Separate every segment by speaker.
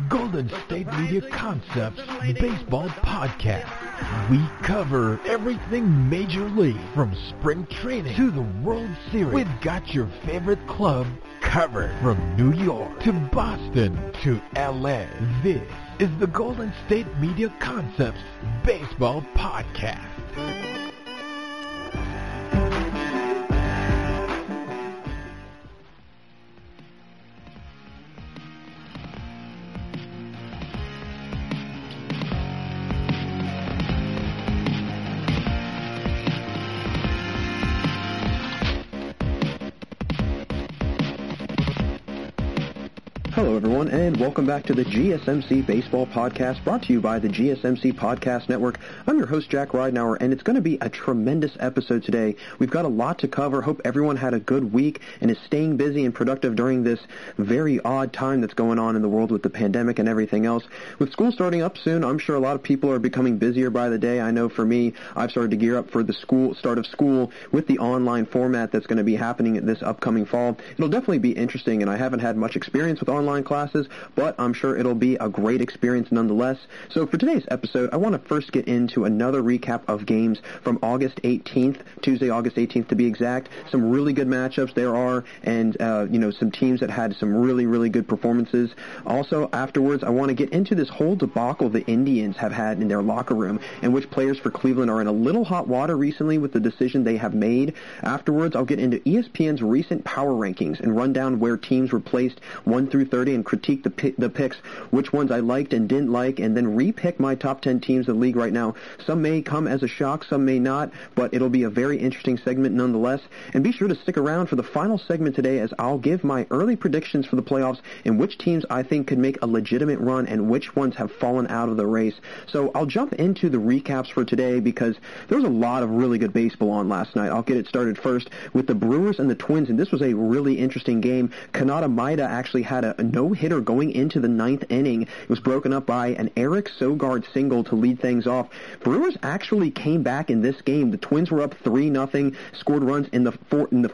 Speaker 1: Golden State Media Concepts Baseball Podcast. We cover everything Major League, from spring training to the World Series. We've got your favorite club covered, from New York to Boston to LA. This is the Golden State Media Concepts Baseball Podcast.
Speaker 2: Hello, everyone, and welcome back to the GSMC Baseball Podcast, brought to you by the GSMC Podcast Network. I'm your host, Jack Ridenauer, and it's going to be a tremendous episode today. We've got a lot to cover. Hope everyone had a good week and is staying busy and productive during this very odd time that's going on in the world with the pandemic and everything else. With school starting up soon, I'm sure a lot of people are becoming busier by the day. I know for me, I've started to gear up for the start of school with the online format that's going to be happening this upcoming fall. It'll definitely be interesting, and I haven't had much experience with online classes, but I'm sure it'll be a great experience nonetheless. So for today's episode, I want to first get into another recap of games from August 18th, Tuesday, August 18th to be exact. Some really good matchups there are, and some teams that had some really, really good performances. Also, afterwards, I want to get into this whole debacle the Indians have had in their locker room, and which players for Cleveland are in a little hot water recently with the decision they have made. Afterwards, I'll get into ESPN's recent power rankings and run down where teams were placed 1 through 30 and critique the picks, which ones I liked and didn't like, and then re-pick my top 10 teams of the league right now. Some may come as a shock, some may not, but it'll be a very interesting segment nonetheless. And be sure to stick around for the final segment today, as I'll give my early predictions for the playoffs and which teams I think could make a legitimate run and which ones have fallen out of the race. So I'll jump into the recaps for today because there was a lot of really good baseball on last night. I'll get it started first with the Brewers and the Twins, and this was a really interesting game. Kanata Maeda actually had a no-hitter going into the ninth inning. It was broken up by an Eric Sogard single to lead things off. Brewers actually came back in this game. The Twins were up 3-0, scored runs in the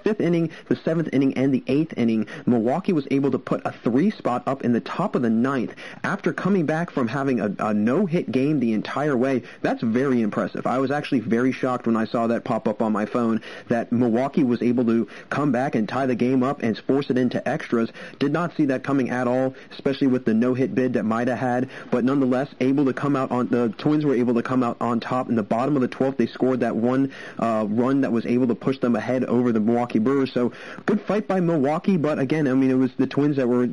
Speaker 2: fifth inning, the seventh inning, and the eighth inning. Milwaukee was able to put a 3 spot up in the top of the ninth after coming back from having a no-hit game the entire way. That's very impressive. I was actually very shocked when I saw that pop up on my phone, that Milwaukee was able to come back and tie the game up and force it into extras. Did not see that coming at all, especially with the no-hit bid that Maeda had, but nonetheless, the Twins were able to come out on top. In the bottom of the 12th, they scored that one run that was able to push them ahead over the Milwaukee Brewers. So, good fight by Milwaukee, but again, I mean, it was the Twins that were,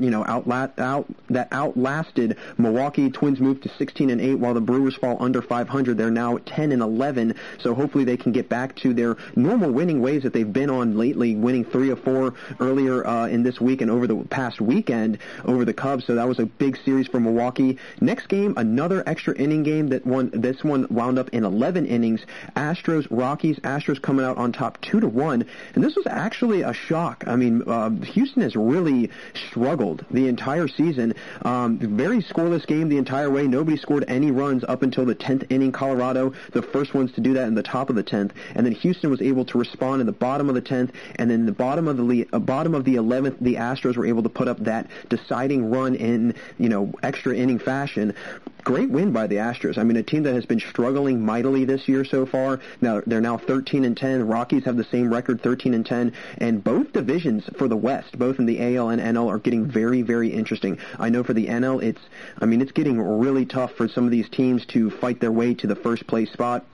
Speaker 2: outlasted Milwaukee. Twins moved to 16-8, while the Brewers fall under 500. They're now 10-11, so hopefully they can get back to their normal winning ways that they've been on lately, winning 3 of 4 earlier in this week and over the past weekend over the Cubs. So that was a big series for Milwaukee. Next game, another extra inning game this one wound up in 11 innings. Rockies. Astros coming out on top 2-1, and this was actually a shock. I mean, Houston has really struggled the entire season. Very scoreless game the entire way. Nobody scored any runs up until the 10th inning. Colorado, the first ones to do that in the top of the 10th, and then Houston was able to respond in the bottom of the 10th, and then the bottom of the 11th, the Astros were able to put up that deciding run in, extra inning fashion. Great win by the Astros. I mean, a team that has been struggling mightily this year so far. Now they're 13-10. Rockies have the same record, 13-10, and both divisions for the West, both in the AL and NL, are getting very, very interesting. I know for the NL, it's getting really tough for some of these teams to fight their way to the first place spot.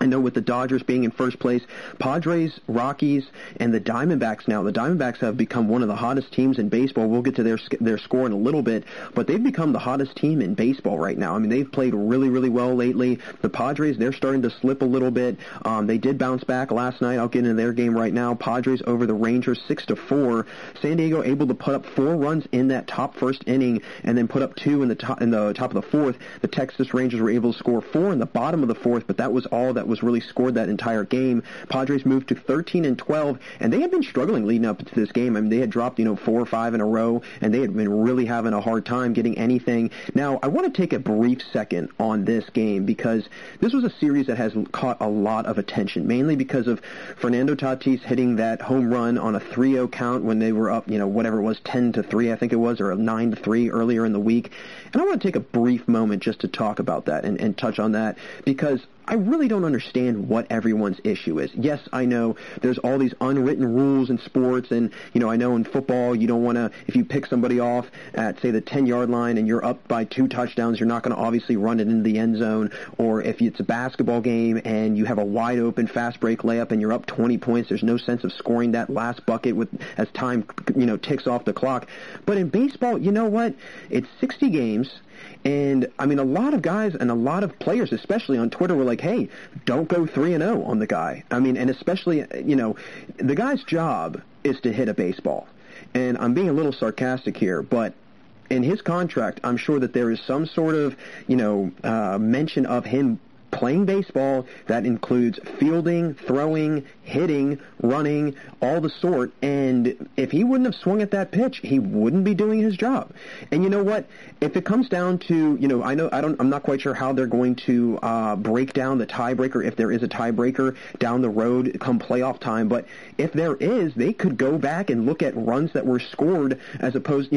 Speaker 2: I know with the Dodgers being in first place, Padres, Rockies, and the Diamondbacks now. The Diamondbacks have become one of the hottest teams in baseball. We'll get to their score in a little bit, but they've become the hottest team in baseball right now. I mean, they've played really, really well lately. The Padres, they're starting to slip a little bit. They did bounce back last night. I'll get into their game right now. Padres over the Rangers 6-4. San Diego able to put up 4 runs in that top first inning and then put up 2 in the top of the fourth. The Texas Rangers were able to score 4 in the bottom of the fourth, but that was all that was really scored that entire game. Padres moved to 13-12, and they had been struggling leading up to this game. I mean, they had dropped, 4 or 5 in a row, and they had been really having a hard time getting anything. Now, I want to take a brief second on this game because this was a series that has caught a lot of attention, mainly because of Fernando Tatis hitting that home run on a 3-0 count when they were up, whatever it was, 10-3, I think it was, or 9-3 earlier in the week. And I want to take a brief moment just to talk about that and touch on that, because I really don't understand what everyone's issue is. Yes, I know there's all these unwritten rules in sports, and, I know in football you don't want to, if you pick somebody off at, say, the 10-yard line and you're up by 2 touchdowns, you're not going to obviously run it into the end zone. Or if it's a basketball game and you have a wide-open fast break layup and you're up 20 points, there's no sense of scoring that last bucket as time, ticks off the clock. But in baseball, you know what? It's 60 games. And, I mean, a lot of guys and a lot of players, especially on Twitter, were like, hey, don't go 3-0 on the guy. I mean, and especially, the guy's job is to hit a baseball. And I'm being a little sarcastic here, but in his contract, I'm sure that there is some sort of, mention of him playing baseball that includes fielding, throwing, hitting, running, all the sort. And if he wouldn't have swung at that pitch, he wouldn't be doing his job. And you know what? If it comes down to, I'm not quite sure how they're going to break down the tiebreaker, if there is a tiebreaker down the road come playoff time. But if there is, they could go back and look at runs that were scored as opposed,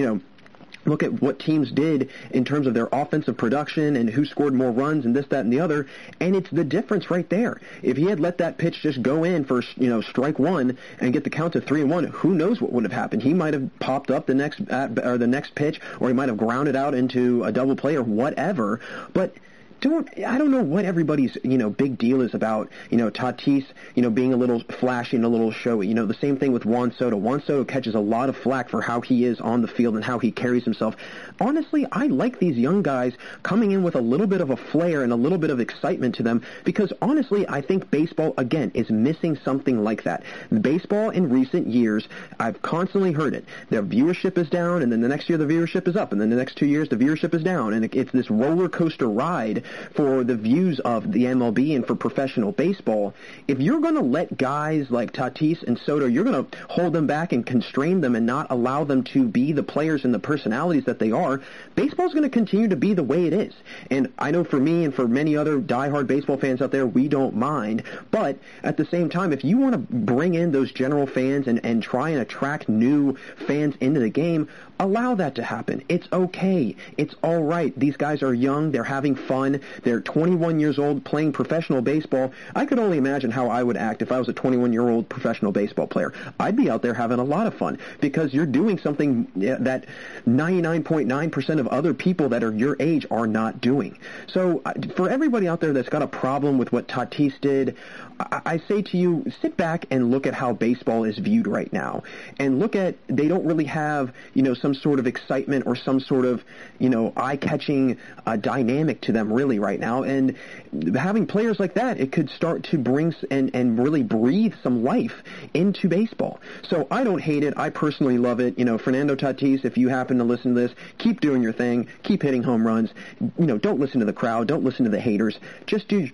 Speaker 2: look at what teams did in terms of their offensive production and who scored more runs and this, that, and the other, and it's the difference right there. If he had let that pitch just go in for, strike one and get the count to 3-1, who knows what would have happened? He might have popped up the next pitch, or he might have grounded out into a double play or whatever, but I don't know what everybody's, big deal is about, Tatis, being a little flashy and a little showy. The same thing with Juan Soto. Juan Soto catches a lot of flack for how he is on the field and how he carries himself. Honestly, I like these young guys coming in with a little bit of a flair and a little bit of excitement to them because, honestly, I think baseball, again, is missing something like that. Baseball in recent years, I've constantly heard it. Their viewership is down, and then the next year the viewership is up, and then the next 2 years the viewership is down, and it's this roller coaster ride for the views of the MLB and for professional baseball. If you're going to let guys like Tatis and Soto, you're going to hold them back and constrain them and not allow them to be the players and the personalities that they are, baseball's going to continue to be the way it is. And I know for me and for many other diehard baseball fans out there, we don't mind. But at the same time, if you want to bring in those general fans and try and attract new fans into the game, allow that to happen. It's okay. It's all right. These guys are young. They're having fun. They're 21 years old playing professional baseball. I could only imagine how I would act if I was a 21-year-old professional baseball player. I'd be out there having a lot of fun because you're doing something that 99.9% of other people that are your age are not doing. So for everybody out there that's got a problem with what Tatis did, I say to you, sit back and look at how baseball is viewed right now. And look at, they don't really have, some sort of excitement or some sort of, eye-catching dynamic to them really right now. And having players like that, it could start to bring and really breathe some life into baseball. So I don't hate it. I personally love it. Fernando Tatis, if you happen to listen to this, keep doing your thing. Keep hitting home runs. Don't listen to the crowd. Don't listen to the haters. Just do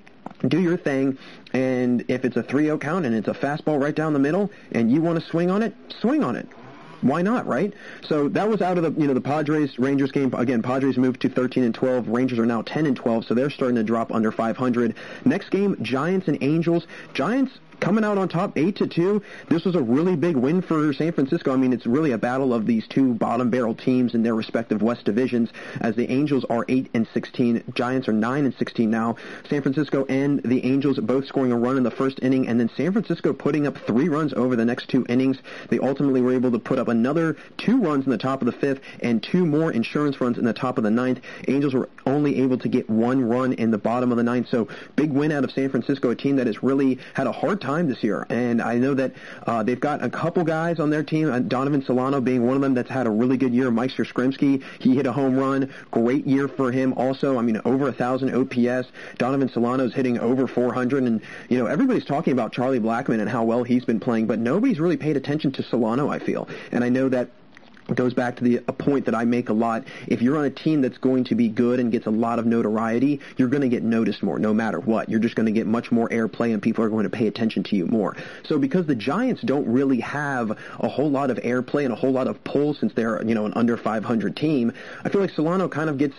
Speaker 2: your thing, and if it's a 3-0 count and it's a fastball right down the middle and you want to swing on it, swing on it. Why not, right? So that was out of the Padres-Rangers game. Again, Padres moved to 13-12. Rangers are now 10-12, so they're starting to drop under 500. Next game, Giants and Angels. Giants coming out on top 8-2. This was a really big win for San Francisco. I mean, it's really a battle of these two bottom barrel teams in their respective West divisions, as the Angels are 8-16. Giants are 9-16 now. San Francisco and the Angels both scoring a run in the first inning, and then San Francisco putting up 3 runs over the next 2 innings. They ultimately were able to put up another 2 runs in the top of the 5th and 2 more insurance runs in the top of the 9th. Angels were only able to get 1 run in the bottom of the 9th. So big win out of San Francisco, a team that has really had a hard time this year. And I know that they've got a couple guys on their team, Donovan Solano being one of them that's had a really good year. Mike Yastrzemski, he hit a home run. Great year for him also. I mean, over 1,000 OPS. Donovan Solano's hitting over 400. And, everybody's talking about Charlie Blackmon and how well he's been playing, but nobody's really paid attention to Solano, I feel. And I know that goes back to a point that I make a lot. If you're on a team that's going to be good and gets a lot of notoriety, you're going to get noticed more no matter what. You're just going to get much more airplay and people are going to pay attention to you more. So because the Giants don't really have a whole lot of airplay and a whole lot of pull since they're, an under 500 team, I feel like Solano kind of gets,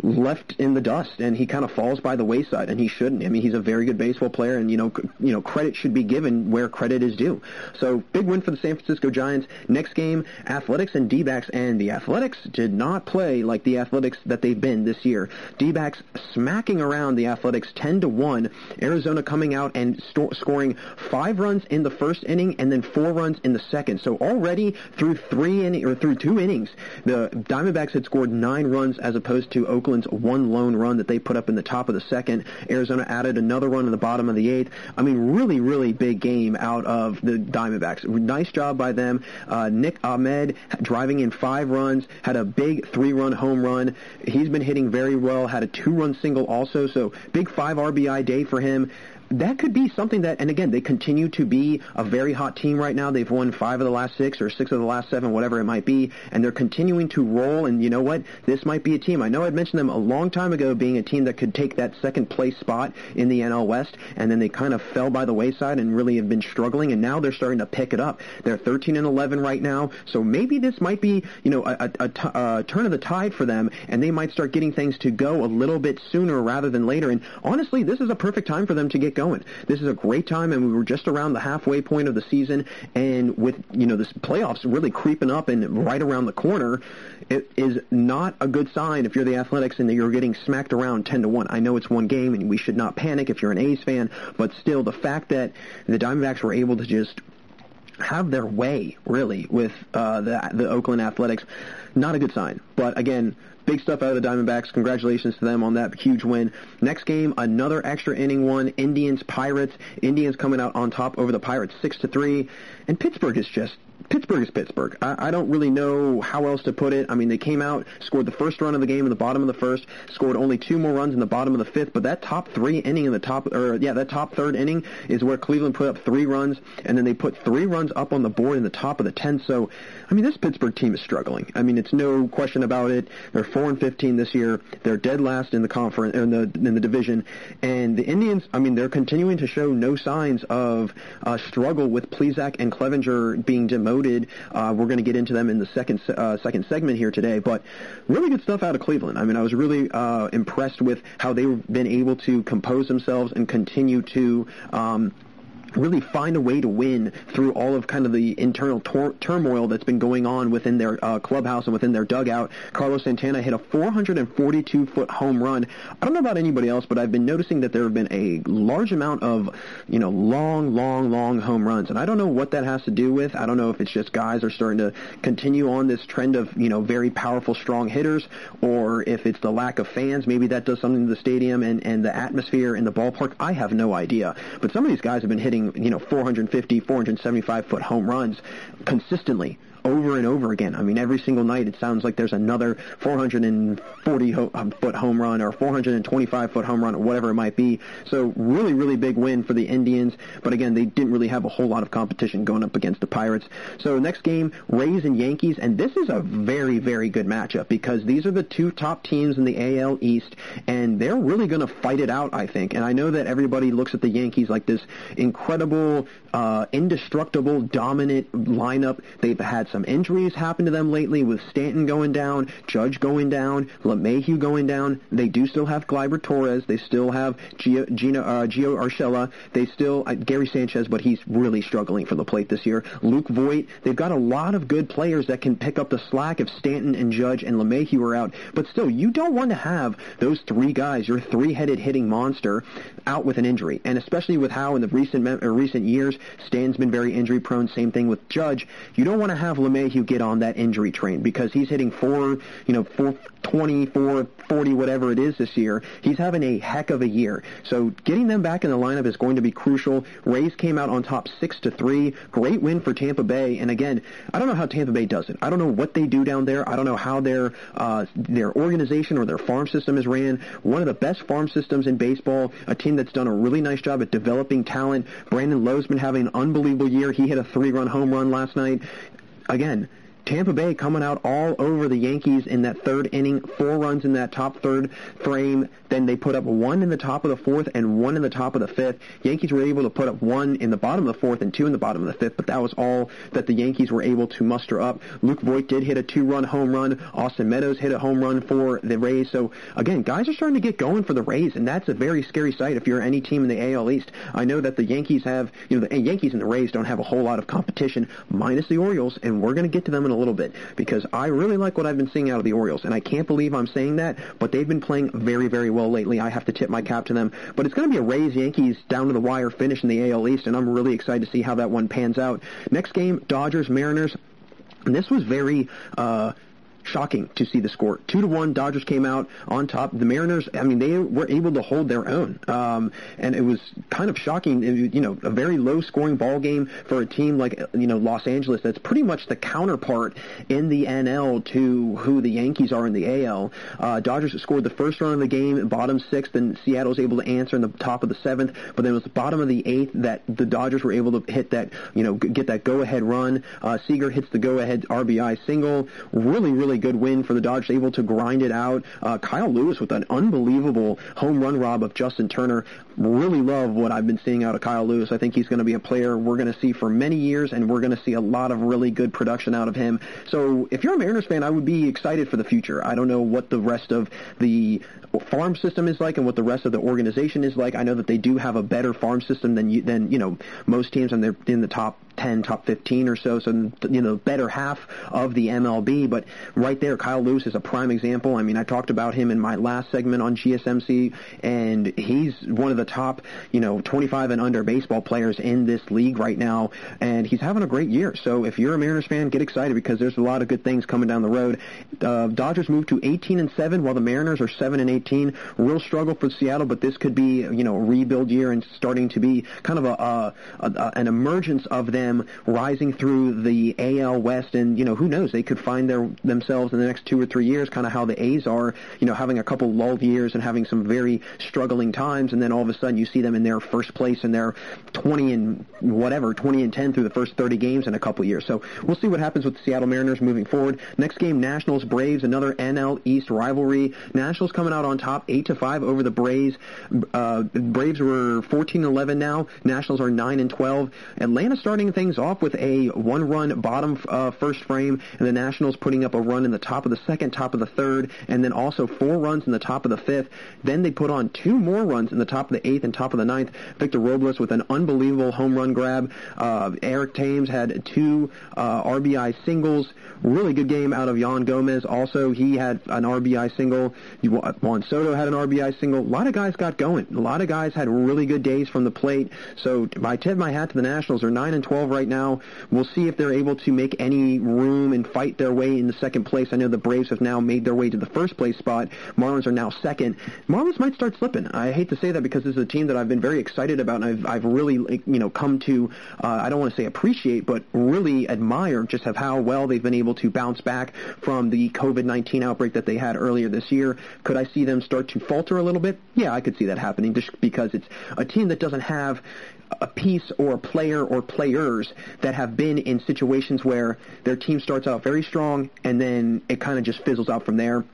Speaker 2: left in the dust and he kind of falls by the wayside, and he shouldn't. I mean, he's a very good baseball player, and, credit should be given where credit is due. So big win for the San Francisco Giants. Next game, Athletics and D-backs, and the Athletics did not play like the Athletics that they've been this year. D-backs smacking around the Athletics 10-1. Arizona coming out and scoring 5 runs in the first inning and then 4 runs in the second. So already through 2 innings, the Diamondbacks had scored 9 runs as opposed to Oakland's 1 lone run that they put up in the top of the second. Arizona added another run in the bottom of the 8th. I mean, really, really big game out of the Diamondbacks. Nice job by them. Nick Ahmed driving in 5 runs, had a big 3-run home run. He's been hitting very well, had a 2-run single also, so big 5 RBI day for him. That could be something that, and again, they continue to be a very hot team right now. They've won 5 of the last 6 or 6 of the last 7, whatever it might be, and they're continuing to roll, and you know what? This might be a team. I know I'd mentioned them a long time ago being a team that could take that second place spot in the NL West, and then they kind of fell by the wayside and really have been struggling, and now they're starting to pick it up. They're 13-11 right now, so maybe this might be, a turn of the tide for them, and they might start getting things to go a little bit sooner rather than later, and honestly, this is a perfect time for them to get going. This is a great time, and we were just around the halfway point of the season, and with, this playoffs really creeping up and right around the corner, it is not a good sign if you're the Athletics and you're getting smacked around 10-1. I know it's one game, and we should not panic if you're an A's fan, but still, the fact that the Diamondbacks were able to just have their way, really, with the Oakland Athletics, not a good sign. But again, big stuff out of the Diamondbacks. Congratulations to them on that huge win. Next game, another extra inning one. Indians-Pirates. Indians coming out on top over the Pirates 6-3. And Pittsburgh is Pittsburgh. I don't really know how else to put it. I mean, they came out, scored the first run of the game in the bottom of the first, scored only 2 more runs in the bottom of the 5th, but that top 3 inning in that top 3rd inning is where Cleveland put up 3 runs, and then they put 3 runs up on the board in the top of the 10th. So, I mean, this Pittsburgh team is struggling. I mean, it's no question about it. They're 4-15 this year. They're dead last in the conference, in the division. And the Indians, I mean, they're continuing to show no signs of struggle with Plesac and Clevenger being demoted. We're going to get into them in the second segment here today, but really good stuff out of Cleveland. I mean, I was really impressed with how they've been able to compose themselves and continue to really find a way to win through all of kind of the internal turmoil that's been going on within their clubhouse and within their dugout. Carlos Santana hit a 442-foot home run. I don't know about anybody else, but I've been noticing that there have been a large amount of, long home runs, and I don't know what that has to do with. I don't know if it's just guys are starting to continue on this trend of, very powerful, strong hitters, or if it's the lack of fans. Maybe that does something to the stadium and the atmosphere in the ballpark. I have no idea. But some of these guys have been hitting 450, 475-foot home runs consistently over and over again. I mean, every single night it sounds like there's another 440-foot home run or 425-foot home run or whatever it might be. So really, really big win for the Indians. But again, they didn't really have a whole lot of competition going up against the Pirates. So next game, Rays and Yankees. And this is a very, very good matchup because these are the 2 top teams in the AL East. And they're really going to fight it out, I think. And I know that everybody looks at the Yankees like this incredible, indestructible, dominant lineup. They've had some injuries happen to them lately with Stanton going down, Judge going down, LeMahieu going down. They do still have Gleyber Torres. They still have Gio Urshela. They still Gary Sanchez, but he's really struggling for the plate this year. Luke Voit. They've got a lot of good players that can pick up the slack if Stanton and Judge and LeMahieu are out. But still, you don't want to have those 3 guys, your 3-headed hitting monster, out with an injury. And especially with how in the recent years, Stanton's been very injury prone. Same thing with Judge. You don't want to have LeMahieu get on that injury train because he's hitting 420, 440, whatever it is this year. He's having a heck of a year. So getting them back in the lineup is going to be crucial. Rays came out on top 6-3. Great win for Tampa Bay. And again, I don't know how Tampa Bay does it. I don't know what they do down there. I don't know how their organization or their farm system is ran. One of the best farm systems in baseball. A team that's done a really nice job at developing talent. Brandon Lowe's been having an unbelievable year. He hit a 3-run home run last night. Again, Tampa Bay coming out all over the Yankees in that third inning, 4 runs in that top third frame. Then they put up 1 in the top of the fourth and 1 in the top of the fifth. Yankees were able to put up 1 in the bottom of the fourth and 2 in the bottom of the fifth, but that was all that the Yankees were able to muster up. Luke Voigt did hit a 2-run home run. Austin Meadows hit a home run for the Rays. So, again, guys are starting to get going for the Rays, and that's a very scary sight if you're any team in the AL East. I know that the Yankees have, the Yankees and the Rays don't have a whole lot of competition, minus the Orioles, and we're going to get to them in a little bit, because I really like what I've been seeing out of the Orioles, and I can't believe I'm saying that, but they've been playing very, very well lately. I have to tip my cap to them. But it's going to be a Rays-Yankees down-to-the-wire finish in the AL East, and I'm really excited to see how that one pans out. Next game, Dodgers-Mariners. And this was very shocking to see the score. 2-1, Dodgers came out on top. The Mariners, they were able to hold their own. And it was kind of shocking, a very low-scoring ball game for a team like, Los Angeles that's pretty much the counterpart in the NL to who the Yankees are in the AL. Dodgers scored the first run of the game, bottom 6th, and Seattle was able to answer in the top of the 7th, but then it was the bottom of the 8th that the Dodgers were able to hit that, get that go-ahead run. Seager hits the go-ahead RBI single. Really good win for the Dodgers, able to grind it out. Kyle Lewis with an unbelievable home run rob of Justin Turner. Really love what I've been seeing out of Kyle Lewis. I think he's going to be a player we're going to see for many years, and we're going to see a lot of really good production out of him. So if you're a Mariners fan, I would be excited for the future. I don't know what the rest of the farm system is like and what the rest of the organization is like. I know that they do have a better farm system than most teams, and they're in the top 10, top 15 or so, better half of the MLB. But right there, Kyle Lewis is a prime example. I talked about him in my last segment on GSMC, and he's one of the top, 25 and under baseball players in this league right now, and he's having a great year. So if you're a Mariners fan, get excited, because there's a lot of good things coming down the road. Dodgers moved to 18-7, while the Mariners are 7-18. Real struggle for Seattle, but this could be, a rebuild year and starting to be kind of an emergence of them rising through the AL West, and who knows, they could find themselves in the next 2 or 3 years, kind of how the A's are, having a couple lull years and having some very struggling times, and then all of a sudden you see them in their first place and they're 20-10 through the first 30 games in a couple years. So we'll see what happens with the Seattle Mariners moving forward. Next game, Nationals Braves, another NL East rivalry. Nationals coming out on top 8-5 over the Braves. Braves were 14-11 now. Nationals are 9-12. Atlanta starting things off with a 1-run bottom first frame, and the Nationals putting up a run in the top of the second, top of the third, and then also 4 runs in the top of the fifth. Then they put on 2 more runs in the top of the 8th and top of the 9th. Victor Robles with an unbelievable home run grab. Eric Thames had 2 RBI singles. Really good game out of Yan Gomez. Also, he had an RBI single. Juan Soto had an RBI single. A lot of guys got going. A lot of guys had really good days from the plate. So I tip my hat to the Nationals. They're 9-12 right now. We'll see if they're able to make any room and fight their way in the second place. I know the Braves have now made their way to the first place spot. Marlins are now second. Marlins might start slipping. I hate to say that, because this is a team that I've been very excited about, and I've really come to I don't want to say appreciate, but really admire just how well they've been able to bounce back from the COVID-19 outbreak that they had earlier this year. Could I see them start to falter a little bit? Yeah, I could see that happening, just because it's a team that doesn't have a piece or a player or players that have been in situations where their team starts out very strong and then it kind of just fizzles out from there.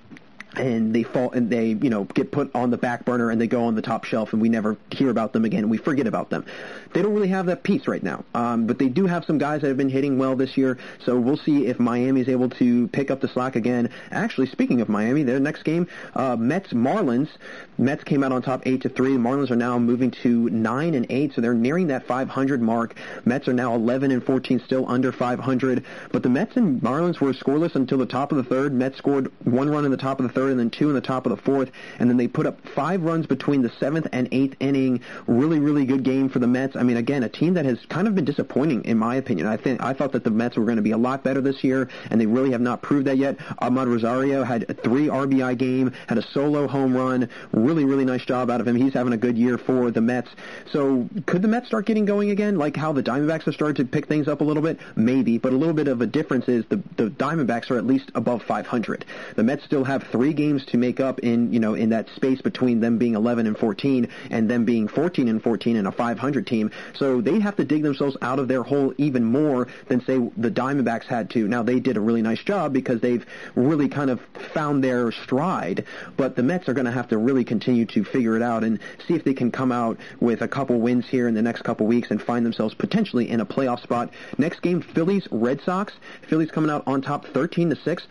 Speaker 2: And they fall, and they, get put on the back burner, and they go on the top shelf, and we never hear about them again, and we forget about them. They don't really have that piece right now, but they do have some guys that have been hitting well this year, so we'll see if Miami is able to pick up the slack again. Actually, speaking of Miami, their next game, Mets-Marlins. Mets came out on top 8-3. The Marlins are now moving to 9-8, so they're nearing that 500 mark. Mets are now 11-14, still under 500, but the Mets and Marlins were scoreless until the top of the third. Mets scored 1 run in the top of the third, and then 2 in the top of the fourth, and then they put up 5 runs between the 7th and 8th inning. Really good game for the Mets. Again, a team that has kind of been disappointing, in my opinion. I thought that the Mets were going to be a lot better this year, and they really have not proved that yet. Ahmad Rosario had a 3 RBI game, had a solo home run. Really nice job out of him. He's having a good year for the Mets. So could the Mets start getting going again, like how the Diamondbacks have started to pick things up a little bit? Maybe, but a little bit of a difference is the Diamondbacks are at least above 500. The Mets still have 3 3 games to make up in that space between them being 11-14 and them being 14-14 and a 500 team. So they have to dig themselves out of their hole even more than, say, the Diamondbacks had to. Now, they did a really nice job because they've really kind of found their stride, but the Mets are going to have to really continue to figure it out and see if they can come out with a couple wins here in the next couple weeks and find themselves potentially in a playoff spot. Next game, Phillies, Red Sox. Phillies coming out on top 13-6.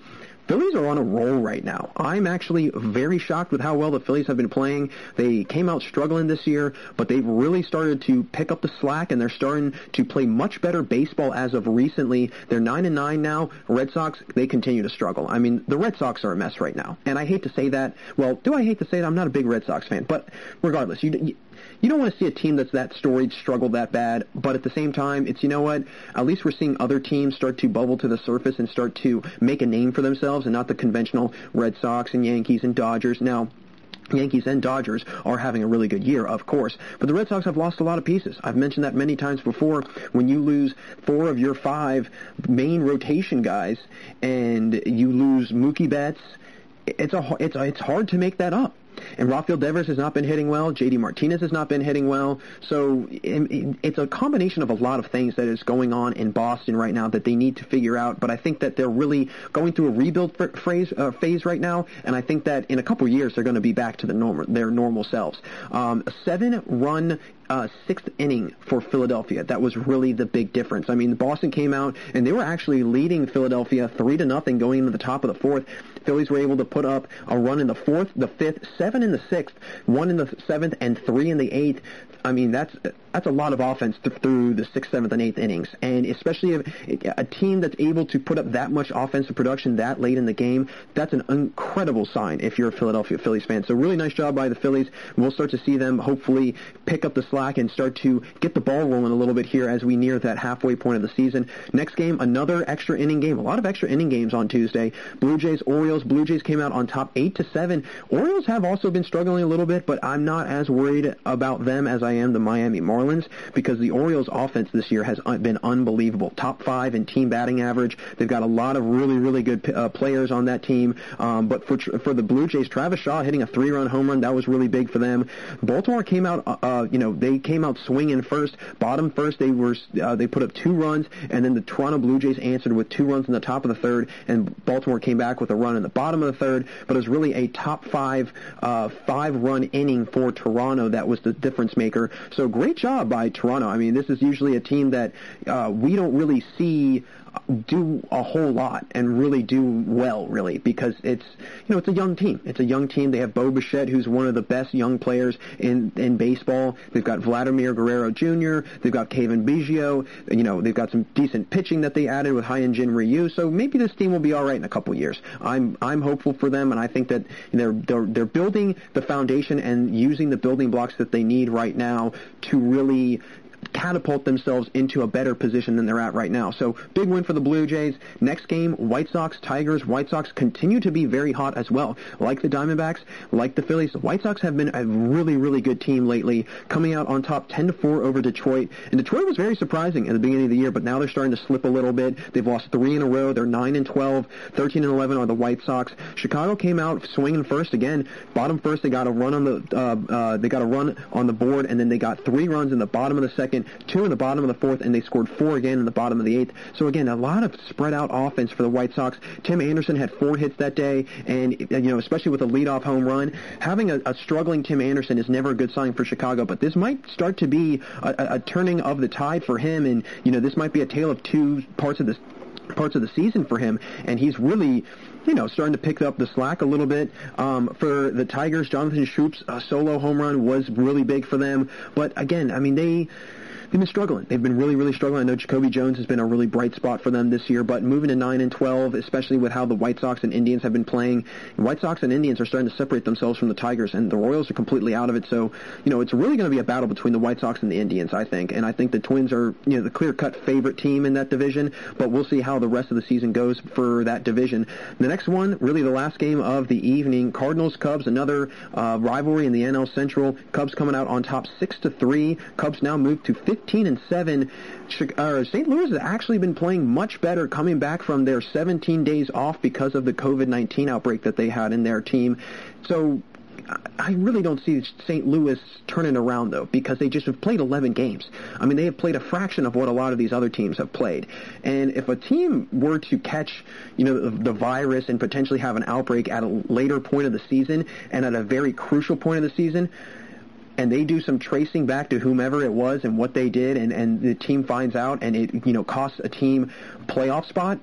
Speaker 2: Phillies are on a roll right now. I'm actually very shocked with how well the Phillies have been playing. They came out struggling this year, but they've really started to pick up the slack, and they're starting to play much better baseball as of recently. They're 9-9 now. Red Sox, they continue to struggle. I mean, the Red Sox are a mess right now, and I hate to say that. Well, do I hate to say that? I'm not a big Red Sox fan, but regardless, you don't want to see a team that's that storied struggle that bad, but at the same time, it's, you know what, at least we're seeing other teams start to bubble to the surface and start to make a name for themselves and not the conventional Red Sox and Yankees and Dodgers. Now, Yankees and Dodgers are having a really good year, of course, but the Red Sox have lost a lot of pieces. I've mentioned that many times before. When you lose 4 of your 5 main rotation guys and you lose Mookie Betts, it's hard to make that up. And Rafael Devers has not been hitting well. J.D. Martinez has not been hitting well. So it's a combination of a lot of things that is going on in Boston right now that they need to figure out. But I think that they're really going through a rebuild phase right now. And I think that in a couple of years they're going to be back to their normal selves. A 7-run 6th inning for Philadelphia. That was really the big difference. I mean, Boston came out and they were actually leading Philadelphia 3-0 going into the top of the 4th. Phillies were able to put up a run in the 4th, the 5th, 7 in the 6th, 1 in the 7th, and 3 in the 8th. I mean, that's a lot of offense through the 6th, 7th, and 8th innings. And especially a team that's able to put up that much offensive production that late in the game, that's an incredible sign if you're a Philadelphia Phillies fan. So really nice job by the Phillies. We'll start to see them hopefully pick up the slack and start to get the ball rolling a little bit here as we near that halfway point of the season. Next game, another extra inning game. A lot of extra inning games on Tuesday. Blue Jays, Orioles. Blue Jays came out on top 8-7. Orioles have also been struggling a little bit, but I'm not as worried about them as I am the Miami Marlins, because the Orioles offense this year has been unbelievable. Top 5 in team batting average. They've got a lot of really, really good players on that team. But for the Blue Jays, Travis Shaw hitting a 3-run home run, that was really big for them. Baltimore came out, they came out swinging first. Bottom first, they put up 2 runs, and then the Toronto Blue Jays answered with 2 runs in the top of the 3rd, and Baltimore came back with a run in the bottom of the 3rd. But it was really a top 5 5-run inning for Toronto that was the difference maker. So great job by Toronto. I mean, this is usually a team that we don't really see do a whole lot and really do well, really, because it's a young team. It's a young team. They have Bo Bichette, who's one of the best young players in baseball. They've got Vladimir Guerrero Jr. They've got Kevin Biggio. They've got some decent pitching that they added with Hyun-Jin Ryu. So maybe this team will be all right in a couple years. I'm hopeful for them, and I think that they're building the foundation and using the building blocks that they need right now to really catapult themselves into a better position than they're at right now. So big win for the Blue Jays. Next game, White Sox, Tigers. White Sox continue to be very hot as well. Like the Diamondbacks, like the Phillies, the White Sox have been a really, really good team lately, coming out on top 10-4 over Detroit. And Detroit was very surprising at the beginning of the year, but now they're starting to slip a little bit. They've lost 3 in a row. They're 9-12, 13-11 are the White Sox. Chicago came out swinging first again. Bottom first, they got a run on the board, and then they got 3 runs in the bottom of the 2nd, 2 in the bottom of the 4th, and they scored 4 again in the bottom of the 8th. So again, a lot of spread out offense for the White Sox. Tim Anderson had 4 hits that day, and especially with a leadoff home run, having a struggling Tim Anderson is never a good sign for Chicago. But this might start to be a turning of the tide for him, and this might be a tale of 2 parts of the season for him, and he's really starting to pick up the slack a little bit. For the Tigers, Jonathan Schoop's solo home run was really big for them. But again, I mean, they've been struggling. They've been really, really struggling. I know Jacoby Jones has been a really bright spot for them this year, but moving to 9-12, especially with how the White Sox and Indians have been playing, White Sox and Indians are starting to separate themselves from the Tigers, and the Royals are completely out of it. So, it's really going to be a battle between the White Sox and the Indians, I think. And I think the Twins are, the clear-cut favorite team in that division, but we'll see how the rest of the season goes for that division. The next one, really the last game of the evening, Cardinals-Cubs, another rivalry in the NL Central. Cubs coming out on top 6-3. Cubs now move to 15 15-7. St. Louis has actually been playing much better, coming back from their 17 days off because of the COVID-19 outbreak that they had in their team. So I really don't see St. Louis turning around, though, because they just have played 11 games. I mean, they have played a fraction of what a lot of these other teams have played. And if a team were to catch, the virus and potentially have an outbreak at a later point of the season and at a very crucial point of the season, and they do some tracing back to whomever it was and what they did, and the team finds out and it, costs a team playoff spot,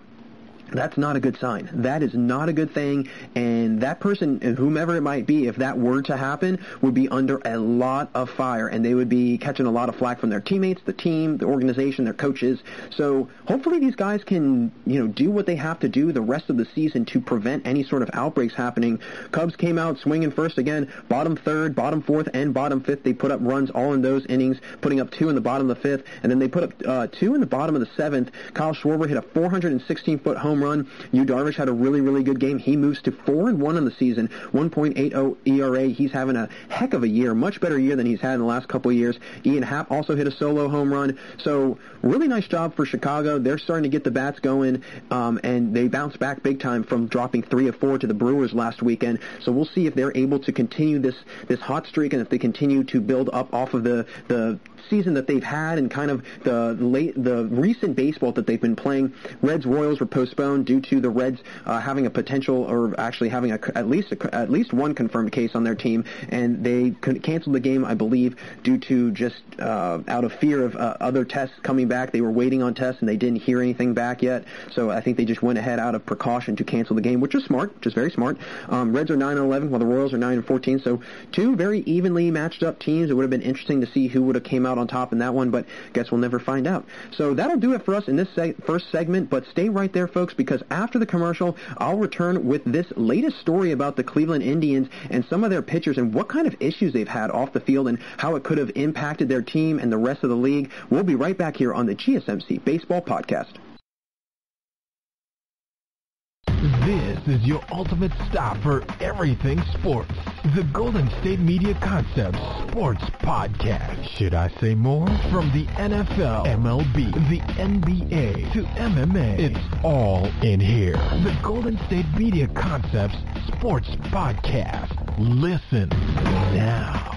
Speaker 2: that's not a good sign. That is not a good thing, and that person, whomever it might be, if that were to happen, would be under a lot of fire, and they would be catching a lot of flack from their teammates, the team, the organization, their coaches. So hopefully these guys can, do what they have to do the rest of the season to prevent any sort of outbreaks happening. Cubs came out swinging first again, bottom third, bottom fourth, and bottom fifth. They put up runs all in those innings, putting up 2 in the bottom of the fifth, and then they put up 2 in the bottom of the seventh. Kyle Schwarber hit a 416-foot home run. Yu Darvish had a really, really good game. He moves to 4-1 on the season, 1.80 ERA. He's having a heck of a year, much better year than he's had in the last couple of years. Ian Happ also hit a solo home run. So really nice job for Chicago. They're starting to get the bats going, and they bounced back big time from dropping 3 of 4 to the Brewers last weekend. So we'll see if they're able to continue this hot streak and if they continue to build up off of the season that they've had and kind of the recent baseball that they've been playing. Reds-Royals were postponed due to the Reds having a potential, or actually having at least one confirmed case on their team, and they canceled the game, I believe, due to just out of fear of other tests coming back. They were waiting on tests and they didn't hear anything back yet, so I think they just went ahead out of precaution to cancel the game, which is smart, which is very smart. Reds are 9-11 while the Royals are 9-14, so 2 very evenly matched up teams. It would have been interesting to see who would have came out on top in that one, but guess we'll never find out. So that'll do it for us in this first segment, but stay right there, folks, because after the commercial, I'll return with this latest story about the Cleveland Indians and some of their pitchers and what kind of issues they've had off the field and how it could have impacted their team and the rest of the league. We'll be right back here on the GSMC Baseball Podcast.
Speaker 1: This is your ultimate stop for everything sports. The Golden State Media Concepts Sports Podcast. Should I say more? From the NFL, MLB, the NBA, to MMA, it's all in here. The Golden State Media Concepts Sports Podcast. Listen now.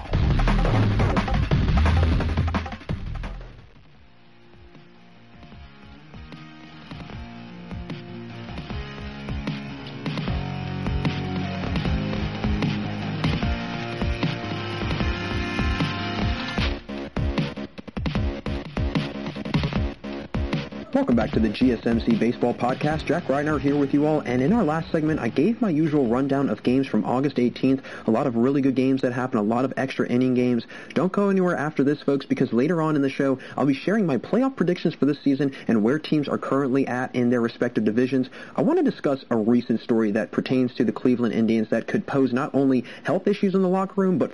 Speaker 2: Welcome back to the GSMC Baseball Podcast. Jack Reiner here with you all, and in our last segment, I gave my usual rundown of games from August 18th. A lot of really good games that happened, a lot of extra inning games. Don't go anywhere after this, folks, because later on in the show, I'll be sharing my playoff predictions for this season and where teams are currently at in their respective divisions. I want to discuss a recent story that pertains to the Cleveland Indians that could pose not only health issues in the locker room, but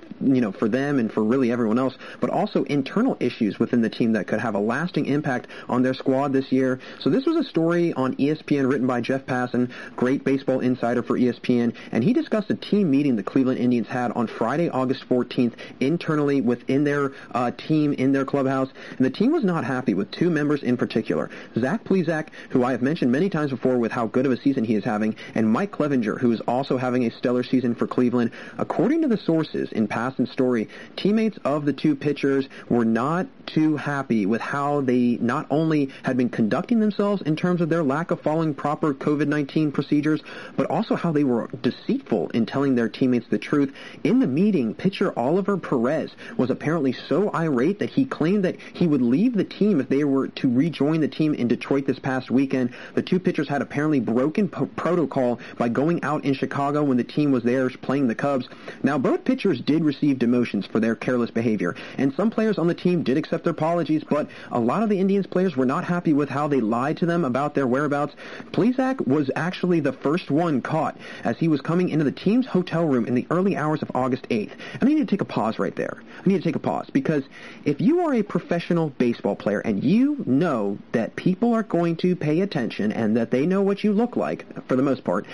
Speaker 2: for them and for really everyone else, but also internal issues within the team that could have a lasting impact on their squad this year. So this was a story on ESPN written by Jeff Passan, great baseball insider for ESPN, and he discussed a team meeting the Cleveland Indians had on Friday, August 14th, internally within their team, in their clubhouse, and the team was not happy with 2 members in particular, Zach Plesac, who I have mentioned many times before with how good of a season he is having, and Mike Clevenger, who is also having a stellar season for Cleveland. According to the sources in Passan's story, teammates of the 2 pitchers were not too happy with how they not only had been conducting themselves in terms of their lack of following proper COVID-19 procedures, but also how they were deceitful in telling their teammates the truth. In the meeting, pitcher Oliver Perez was apparently so irate that he claimed that he would leave the team if they were to rejoin the team in Detroit this past weekend. The 2 pitchers had apparently broken protocol by going out in Chicago when the team was there playing the Cubs. Now, both pitchers did receive demotions for their careless behavior, and some players on the team did accept their apologies, but a lot of the Indians players were not happy with how they lied to them about their whereabouts. Plesac was actually the first one caught as he was coming into the team's hotel room in the early hours of August 8th. I need to take a pause right there. I need to take a pause because if you are a professional baseball player and you know that people are going to pay attention and that they know what you look like, for the most part,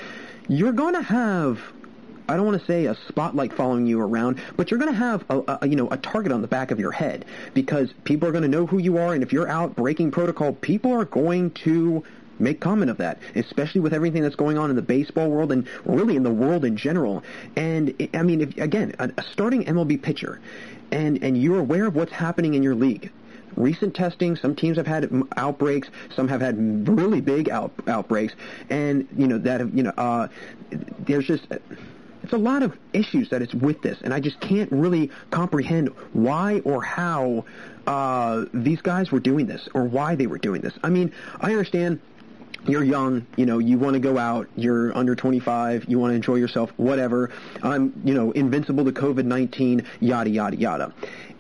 Speaker 2: you're going to have I don't want to say a spotlight following you around, but you're going to have a target on the back of your head, because people are going to know who you are, and if you're out breaking protocol, people are going to make comment of that, especially with everything that's going on in the baseball world and really in the world in general. And a starting MLB pitcher, and you're aware of what's happening in your league. Recent testing, some teams have had outbreaks, some have had really big outbreaks, and there's just it's a lot of issues that it's with this, and I just can't really comprehend why or how these guys were doing this, or why they were doing this. I mean, I understand. You're young, you want to go out, you're under 25, you want to enjoy yourself, whatever. I'm, invincible to COVID-19, yada, yada, yada.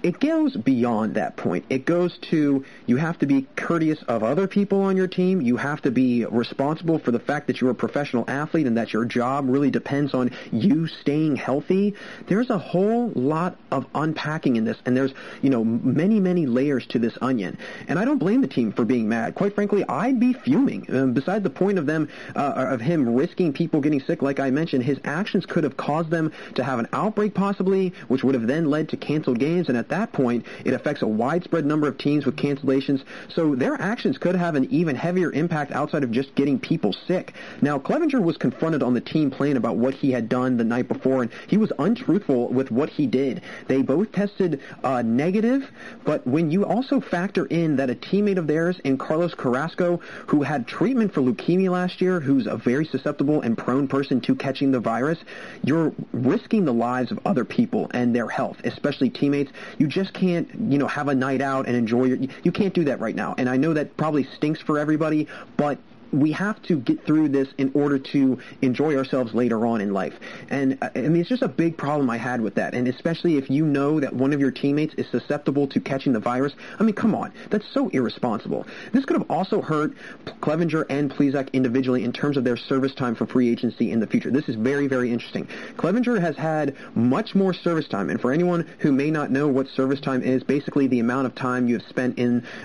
Speaker 2: It goes beyond that point. It goes to, you have to be courteous of other people on your team. You have to be responsible for the fact that you're a professional athlete and that your job really depends on you staying healthy. There's a whole lot of unpacking in this, and there's, many, many layers to this onion. And I don't blame the team for being mad. Quite frankly, I'd be fuming. Beside the point of him risking people getting sick, like I mentioned, his actions could have caused them to have an outbreak possibly, which would have then led to canceled games, and at that point, it affects a widespread number of teams with cancellations, so their actions could have an even heavier impact outside of just getting people sick. Now, Clevenger was confronted on the team plane about what he had done the night before, and he was untruthful with what he did. They both tested negative, but when you also factor in that a teammate of theirs in Carlos Carrasco, who had treatment for leukemia last year, who's a very susceptible and prone person to catching the virus, you're risking the lives of other people and their health, especially teammates. You just can't, have a night out and enjoy you can't do that right now. And I know that probably stinks for everybody, but we have to get through this in order to enjoy ourselves later on in life. And it's just a big problem I had with that. And especially if you know that one of your teammates is susceptible to catching the virus, come on, that's so irresponsible. This could have also hurt Clevenger and Plesac individually in terms of their service time for free agency in the future. This is very, very interesting. Clevenger has had much more service time, and for anyone who may not know what service time is, basically the amount of time you have spent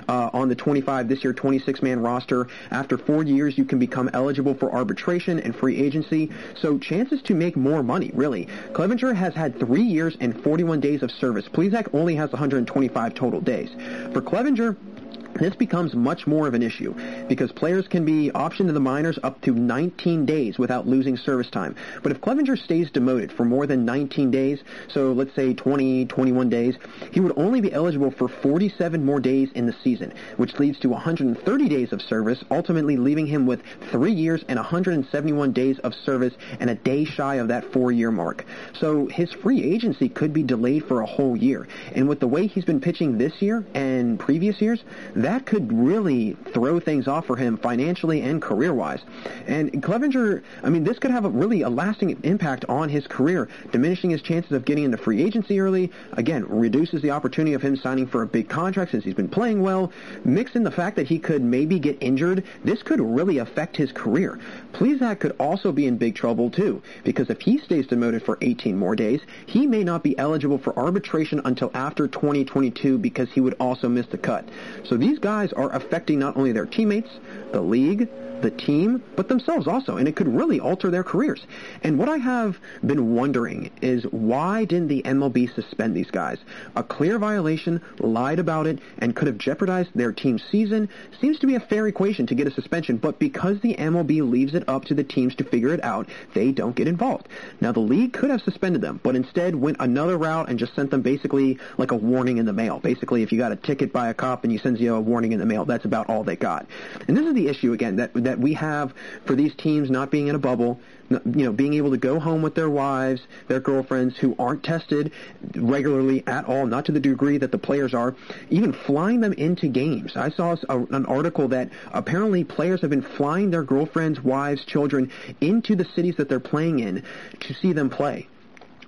Speaker 2: on the 26-man roster. After 4 years, you can become eligible for arbitration and free agency, so chances to make more money, really. Clevenger has had 3 years and 41 days of service. Plesac only has 125 total days. For Clevenger, this becomes much more of an issue because players can be optioned to the minors up to 19 days without losing service time. But if Clevenger stays demoted for more than 19 days, so let's say 20, 21 days, he would only be eligible for 47 more days in the season, which leads to 130 days of service, ultimately leaving him with 3 years and 171 days of service and a day shy of that 4-year mark. So his free agency could be delayed for a whole year. And with the way he's been pitching this year and previous years, that could really throw things off for him financially and career-wise. And Clevenger, this could have a lasting impact on his career, diminishing his chances of getting into free agency early. Again, reduces the opportunity of him signing for a big contract since he's been playing well. Mix in the fact that he could maybe get injured. This could really affect his career. Plesac could also be in big trouble, too, because if he stays demoted for 18 more days, he may not be eligible for arbitration until after 2022 because he would also miss the cut. So these guys are affecting not only their teammates, the league, the team, but themselves also, and it could really alter their careers. And what I have been wondering is, why didn't the MLB suspend these guys? A clear violation, lied about it, and could have jeopardized their team's season. Seems to be a fair equation to get a suspension, but because the MLB leaves it up to the teams to figure it out, they don't get involved. Now, the league could have suspended them, but instead went another route and just sent them basically like a warning in the mail. Basically, if you got a ticket by a cop and he sends you a warning in the mail, that's about all they got. And this is the issue, again, that we have for these teams not being in a bubble, being able to go home with their wives, their girlfriends who aren't tested regularly at all, not to the degree that the players are, even flying them into games. I saw an article that apparently players have been flying their girlfriends, wives, children into the cities that they're playing in to see them play.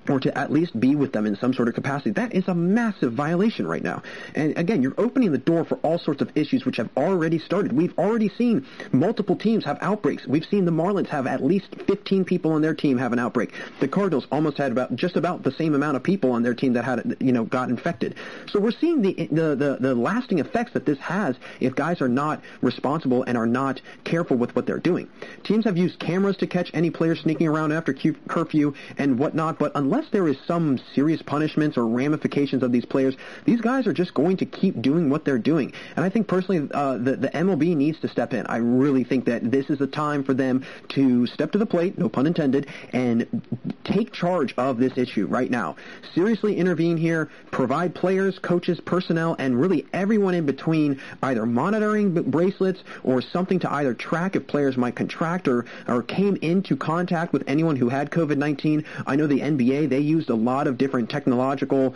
Speaker 2: or to at least be with them in some sort of capacity. That is a massive violation right now. And again, you're opening the door for all sorts of issues which have already started. We've already seen multiple teams have outbreaks. We've seen the Marlins have at least 15 people on their team have an outbreak. The Cardinals almost had just about the same amount of people on their team that had, got infected. So we're seeing the lasting effects that this has if guys are not responsible and are not careful with what they're doing. Teams have used cameras to catch any players sneaking around after curfew and whatnot, but unless there is some serious punishments or ramifications of these players, these guys are just going to keep doing what they're doing. And I think personally the MLB needs to step in. I really think that this is a time for them to step to the plate, no pun intended, and take charge of this issue right now. Seriously intervene here, provide players, coaches, personnel, and really everyone in between either monitoring bracelets or something to either track if players might contract or came into contact with anyone who had COVID-19. I know the NBA, they used a lot of different technological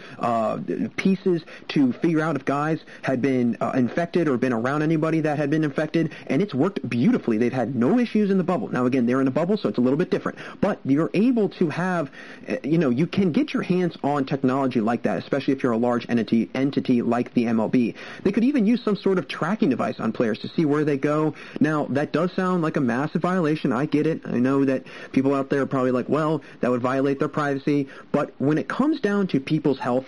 Speaker 2: pieces to figure out if guys had been infected or been around anybody that had been infected, and it's worked beautifully. They've had no issues in the bubble. Now, again, they're in a bubble, so it's a little bit different. But you're able to have, you can get your hands on technology like that, especially if you're a large entity like the MLB. They could even use some sort of tracking device on players to see where they go. Now, that does sound like a massive violation. I get it. I know that people out there are probably like, well, that would violate their privacy. But when it comes down to people's health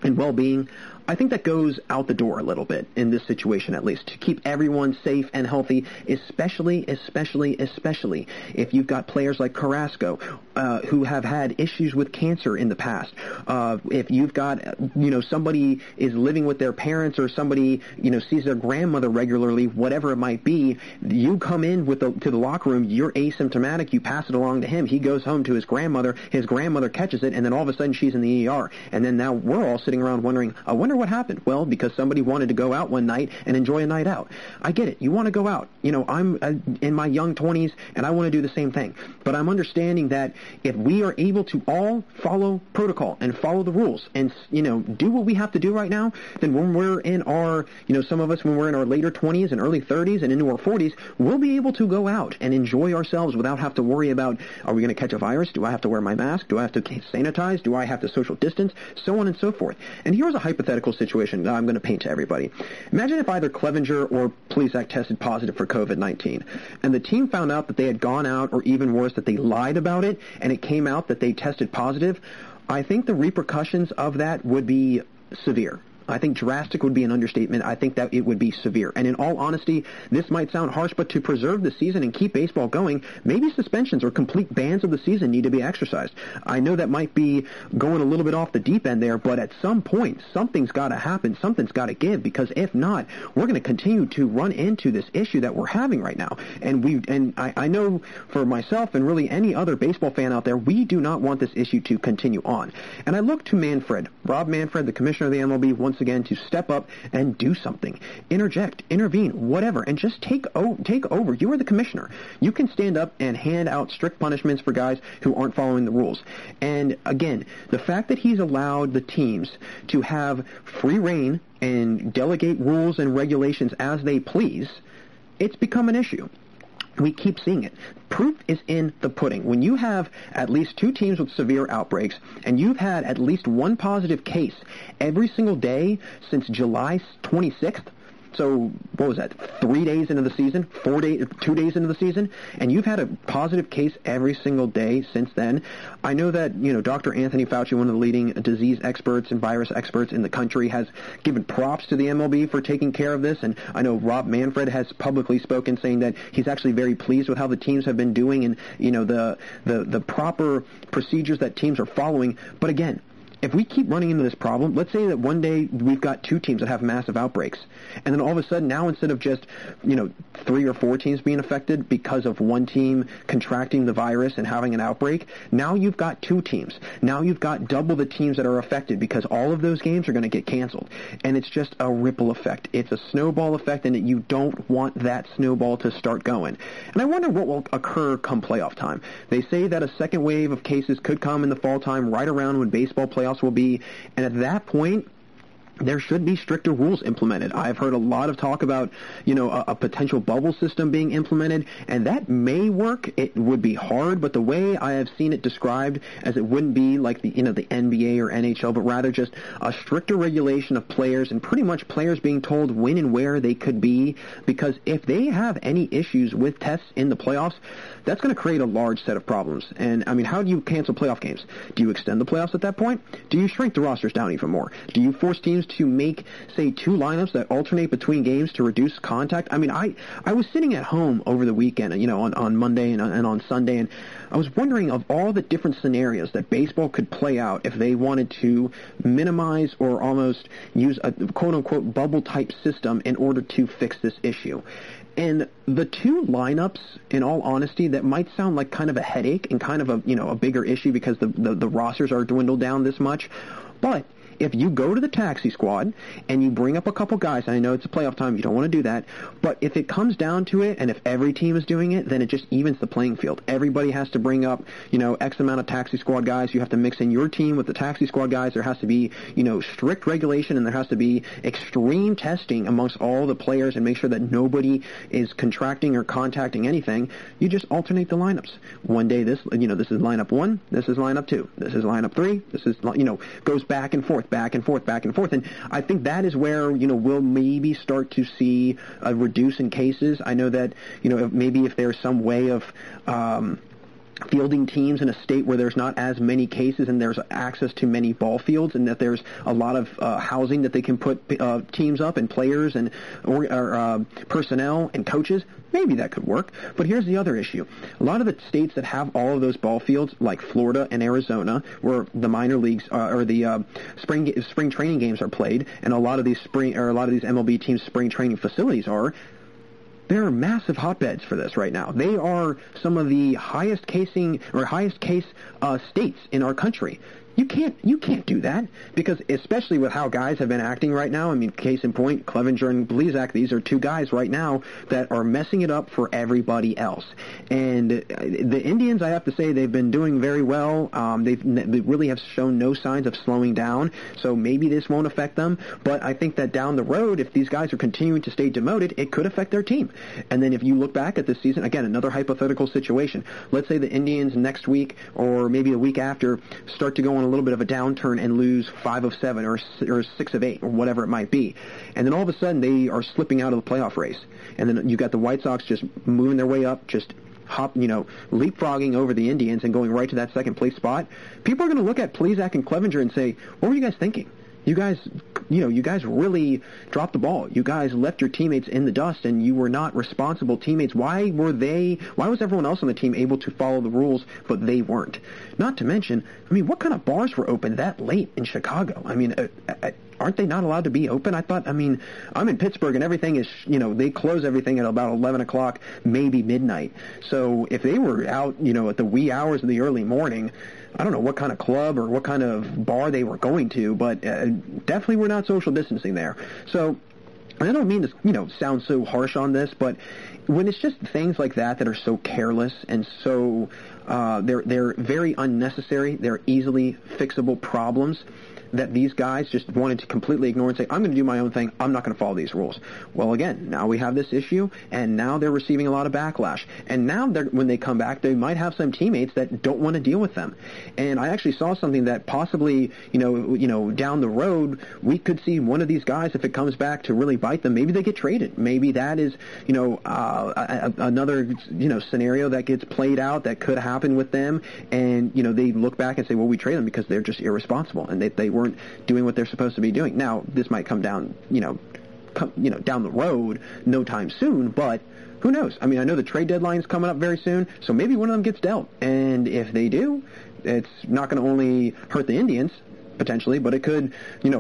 Speaker 2: and well-being, I think that goes out the door a little bit in this situation, at least, to keep everyone safe and healthy, especially if you've got players like Carrasco who have had issues with cancer in the past. If you've got, somebody is living with their parents or somebody, sees their grandmother regularly, whatever it might be, you come in to the locker room, you're asymptomatic, you pass it along to him, he goes home to his grandmother catches it, and then all of a sudden she's in the ER. And then now we're all sitting around wondering, I wonder what happened. Well, because somebody wanted to go out one night and enjoy a night out. I get it. You want to go out. I'm in my young 20s and I want to do the same thing. But I'm understanding that if we are able to all follow protocol and follow the rules and, do what we have to do right now, then when we're in our, some of us when we're in our later 20s and early 30s and into our 40s, we'll be able to go out and enjoy ourselves without have to worry about, are we going to catch a virus? Do I have to wear my mask? Do I have to sanitize? Do I have to social distance? So on and so forth. And here's a hypothetical situation that I'm going to paint to everybody. Imagine if either Clevenger or Plesac tested positive for COVID-19, and the team found out that they had gone out, or even worse, that they lied about it, and it came out that they tested positive. I think the repercussions of that would be severe. I think drastic would be an understatement. I think that it would be severe. And in all honesty, this might sound harsh, but to preserve the season and keep baseball going, maybe suspensions or complete bans of the season need to be exercised. I know that might be going a little bit off the deep end there, but at some point, something's got to happen. Something's got to give, because if not, we're going to continue to run into this issue that we're having right now. And I know for myself and really any other baseball fan out there, we do not want this issue to continue on. And I look to Rob Manfred, the commissioner of the MLB, once again to step up and do something. Interject, intervene, whatever, and just take over. You are the commissioner. You can stand up and hand out strict punishments for guys who aren't following the rules. And again, the fact that he's allowed the teams to have free reign and delegate rules and regulations as they please, it's become an issue. We keep seeing it. Proof is in the pudding. When you have at least 2 teams with severe outbreaks, and you've had at least 1 positive case every single day since July 26th, so what was that, 3 days into the season, 2 days into the season, and you've had a positive case every single day since then. I know that, Dr. Anthony Fauci, one of the leading disease experts and virus experts in the country, has given props to the MLB for taking care of this, and I know Rob Manfred has publicly spoken saying that he's actually very pleased with how the teams have been doing and, the proper procedures that teams are following. But again, if we keep running into this problem, let's say that one day we've got 2 teams that have massive outbreaks, and then all of a sudden now instead of just, 3 or 4 teams being affected because of one team contracting the virus and having an outbreak, now you've got 2 teams. Now you've got double the teams that are affected because all of those games are going to get canceled. And it's just a ripple effect. It's a snowball effect, and you don't want that snowball to start going. And I wonder what will occur come playoff time. They say that a second wave of cases could come in the fall time right around when baseball playoffs will be, and at that point, there should be stricter rules implemented. I've heard a lot of talk about, a potential bubble system being implemented, and that may work. It would be hard, but the way I have seen it described as it wouldn't be like the NBA or NHL, but rather just a stricter regulation of players and pretty much players being told when and where they could be, because if they have any issues with tests in the playoffs, that's going to create a large set of problems. And, how do you cancel playoff games? Do you extend the playoffs at that point? Do you shrink the rosters down even more? Do you force teams to make, say, 2 lineups that alternate between games to reduce contact? I was sitting at home over the weekend, on Monday and on Sunday, and I was wondering of all the different scenarios that baseball could play out if they wanted to minimize or almost use a quote-unquote bubble-type system in order to fix this issue. And the 2 lineups, in all honesty, that might sound like kind of a headache and kind of a bigger issue because the rosters are dwindled down this much, but if you go to the taxi squad and you bring up a couple guys, and I know it's a playoff time, you don't want to do that, but if it comes down to it, and if every team is doing it, then it just evens the playing field. Everybody has to bring up, X amount of taxi squad guys. You have to mix in your team with the taxi squad guys. There has to be, strict regulation, and there has to be extreme testing amongst all the players and make sure that nobody is contracting or contacting anything. You just alternate the lineups. One day this is lineup 1, this is lineup 2, this is lineup 3, this is, goes back and forth. And I think that is where, we'll maybe start to see a reduce in cases. I know that, maybe if there's some way of fielding teams in a state where there's not as many cases and there's access to many ball fields and that there's a lot of housing that they can put teams up and players and personnel and coaches, maybe that could work. But here's the other issue. A lot of the states that have all of those ball fields, like Florida and Arizona, where the minor leagues or the spring training games are played, and a lot of these MLB teams' spring training facilities are, there are massive hotbeds for this right now. They are some of the highest case states in our country. You can't do that, because especially with how guys have been acting right now. Case in point, Clevenger and Blizak, these are 2 guys right now that are messing it up for everybody else. And the Indians, I have to say, they've been doing very well. They really have shown no signs of slowing down, so maybe this won't affect them. But I think that down the road, if these guys are continuing to stay demoted, it could affect their team. And then if you look back at this season, again, another hypothetical situation. Let's say the Indians next week or maybe a week after start to go on a little bit of a downturn and lose 5 of 7 or 6 of 8 or whatever it might be. And then all of a sudden they are slipping out of the playoff race. And then you got the White Sox just moving their way up, just leapfrogging over the Indians and going right to that second place spot. People are going to look at Plesac and Clevenger and say, what were you guys thinking? You guys really dropped the ball. You guys left your teammates in the dust, and you were not responsible teammates. Why was everyone else on the team able to follow the rules, but they weren't? Not to mention, what kind of bars were open that late in Chicago? Aren't they not allowed to be open? I thought, I'm in Pittsburgh, and everything is, they close everything at about 11 o'clock, maybe midnight. So if they were out, at the wee hours of the early morning, I don't know what kind of club or what kind of bar they were going to, but definitely were not social distancing there. So I don't mean to, sound so harsh on this, but when it's just things like that are so careless and so they're very unnecessary, they're easily fixable problems that these guys just wanted to completely ignore and say, I'm going to do my own thing, I'm not going to follow these rules. Well, again, now we have this issue, and now they're receiving a lot of backlash. And now when they come back, they might have some teammates that don't want to deal with them. And I actually saw something that possibly, down the road, we could see one of these guys, if it comes back to really bite them, maybe they get traded. Maybe that is, another, scenario that gets played out that could happen with them. And, they look back and say, well, we trade them because they're just irresponsible, and they weren't doing what they're supposed to be doing. Now, this might come down, down the road, no time soon, but who knows? I know the trade deadline is coming up very soon, so maybe one of them gets dealt. And if they do, it's not going to only hurt the Indians, potentially, but it could,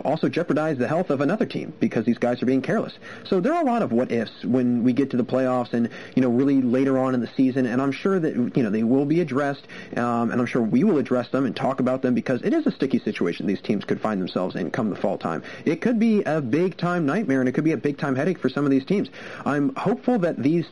Speaker 2: also jeopardize the health of another team because these guys are being careless. So there are a lot of what-ifs when we get to the playoffs and, really later on in the season, and I'm sure that, they will be addressed, and I'm sure we will address them and talk about them because it is a sticky situation these teams could find themselves in come the fall time. It could be a big-time nightmare, and it could be a big-time headache for some of these teams. I'm hopeful that these,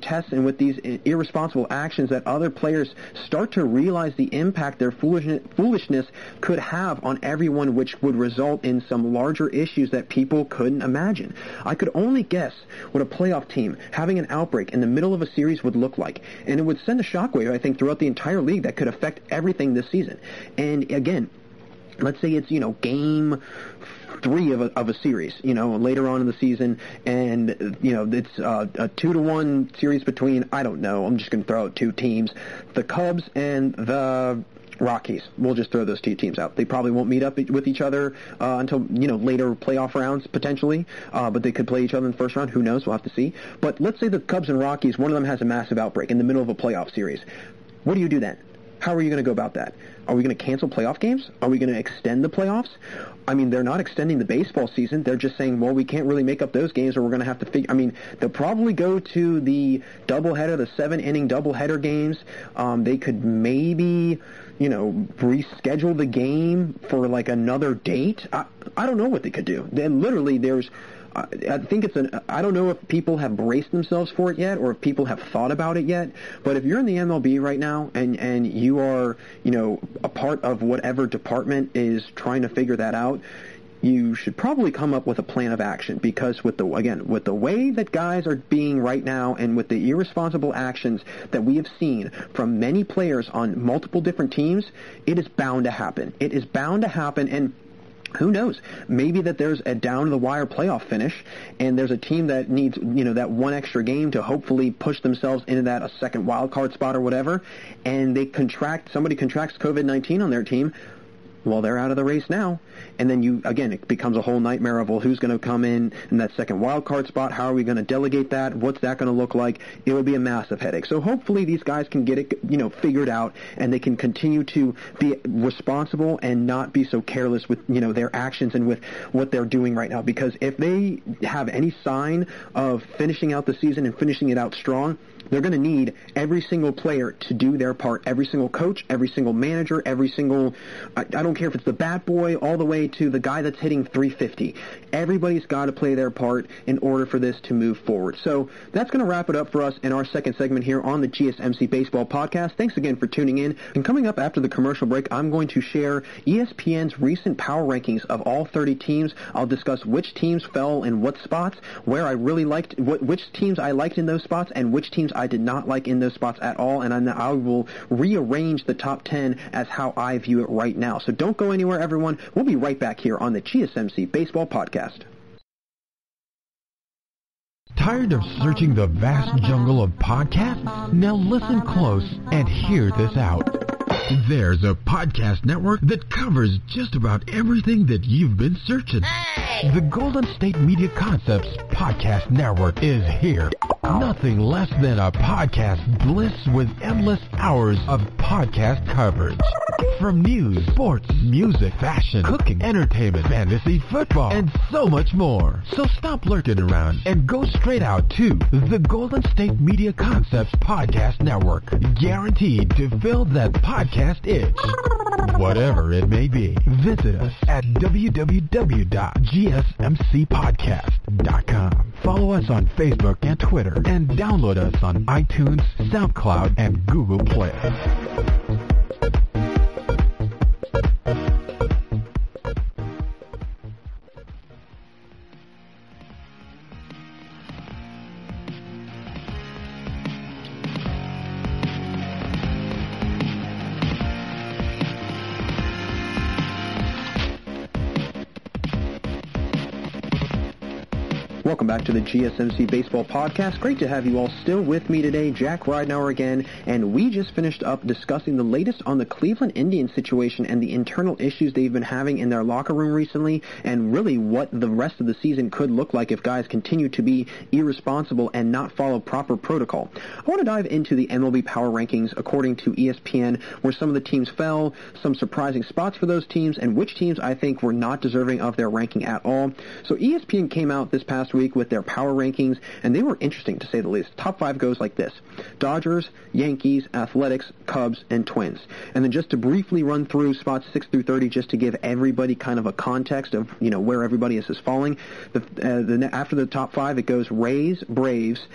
Speaker 2: tests and with these irresponsible actions that other players start to realize the impact their foolishness could have on everyone, which would result in some larger issues that people couldn't imagine. I could only guess what a playoff team having an outbreak in the middle of a series would look like, and it would send a shockwave, I think, throughout the entire league that could affect everything this season. And again, let's say it's, game 3 of a series, later on in the season, and, it's a 2-1 series between, I don't know, I'm just going to throw out 2 teams, the Cubs and the Rockies. We'll just throw those 2 teams out. They probably won't meet up with each other until, later playoff rounds, potentially, but they could play each other in the first round. Who knows? We'll have to see. But let's say the Cubs and Rockies, one of them has a massive outbreak in the middle of a playoff series. What do you do then? How are you going to go about that? Are we going to cancel playoff games? Are we going to extend the playoffs? I mean, they're not extending the baseball season. They're just saying, well, we can't really make up those games, or we're going to have to figure... I mean, they'll probably go to the doubleheader, the 7-inning doubleheader games. They could maybe, reschedule the game for, another date. I don't know what they could do. Then literally there's... I think I don't know if people have braced themselves for it yet, or if people have thought about it yet, but if you're in the MLB right now and you are, a part of whatever department is trying to figure that out, you should probably come up with a plan of action, because with the way that guys are being right now, and with the irresponsible actions that we have seen from many players on multiple different teams, it is bound to happen. It is bound to happen, and who knows? Maybe that there's a down-to-the-wire playoff finish, and there's a team that needs, that one extra game to hopefully push themselves into that a second wild card spot or whatever, and somebody contracts COVID-19 on their team. Well, they're out of the race now. And then it becomes a whole nightmare of, well, who's going to come in that second wild card spot? How are we going to delegate that? What's that going to look like? It would be a massive headache. So hopefully these guys can get it, figured out, and they can continue to be responsible and not be so careless with, their actions and with what they're doing right now. Because if they have any sign of finishing out the season and finishing it out strong, they're going to need every single player to do their part. Every single coach, every single manager, every single, I don't care if it's the bat boy all the way to the guy that's hitting 350. Everybody's got to play their part in order for this to move forward. So that's going to wrap it up for us in our second segment here on the GSMC Baseball Podcast. Thanks again for tuning in. And coming up after the commercial break, I'm going to share ESPN's recent power rankings of all 30 teams. I'll discuss which teams fell in what spots, where I really liked, which teams I liked in those spots, and which teams I did not like in those spots at all, and I will rearrange the top 10 as how I view it right now. So don't go anywhere, everyone. We'll be right back here on the GSMC Baseball Podcast.
Speaker 1: Tired of searching the vast jungle of podcasts? Now listen close and hear this out. There's a podcast network that covers just about everything that you've been searching. Hey! The Golden State Media Concepts Podcast Network is here. Nothing less than a podcast bliss with endless hours of podcast coverage. From news, sports, music, fashion, cooking, entertainment, fantasy, football, and so much more. So stop lurking around and go straight out to the Golden State Media Concepts Podcast Network. Guaranteed to fill that podcast itch. Whatever it may be, visit us at www.gsmcpodcast.com. Follow us on Facebook and Twitter, and download us on iTunes, SoundCloud, and Google Play.
Speaker 2: Welcome back to the GSMC Baseball Podcast. Great to have you all still with me today. Jack Ridenauer again, and we just finished up discussing the latest on the Cleveland Indians situation and the internal issues they've been having in their locker room recently, and really what the rest of the season could look like if guys continue to be irresponsible and not follow proper protocol. I want to dive into the MLB Power Rankings according to ESPN, where some of the teams fell, some surprising spots for those teams, and which teams I think were not deserving of their ranking at all. So ESPN came out this past week with their power rankings, and they were interesting to say the least. Top 5 goes like this: Dodgers, Yankees, Athletics, Cubs, and Twins. And then just to briefly run through spots 6 through 30, just to give everybody kind of a context of where everybody is falling. After the top 5, it goes Rays, Braves,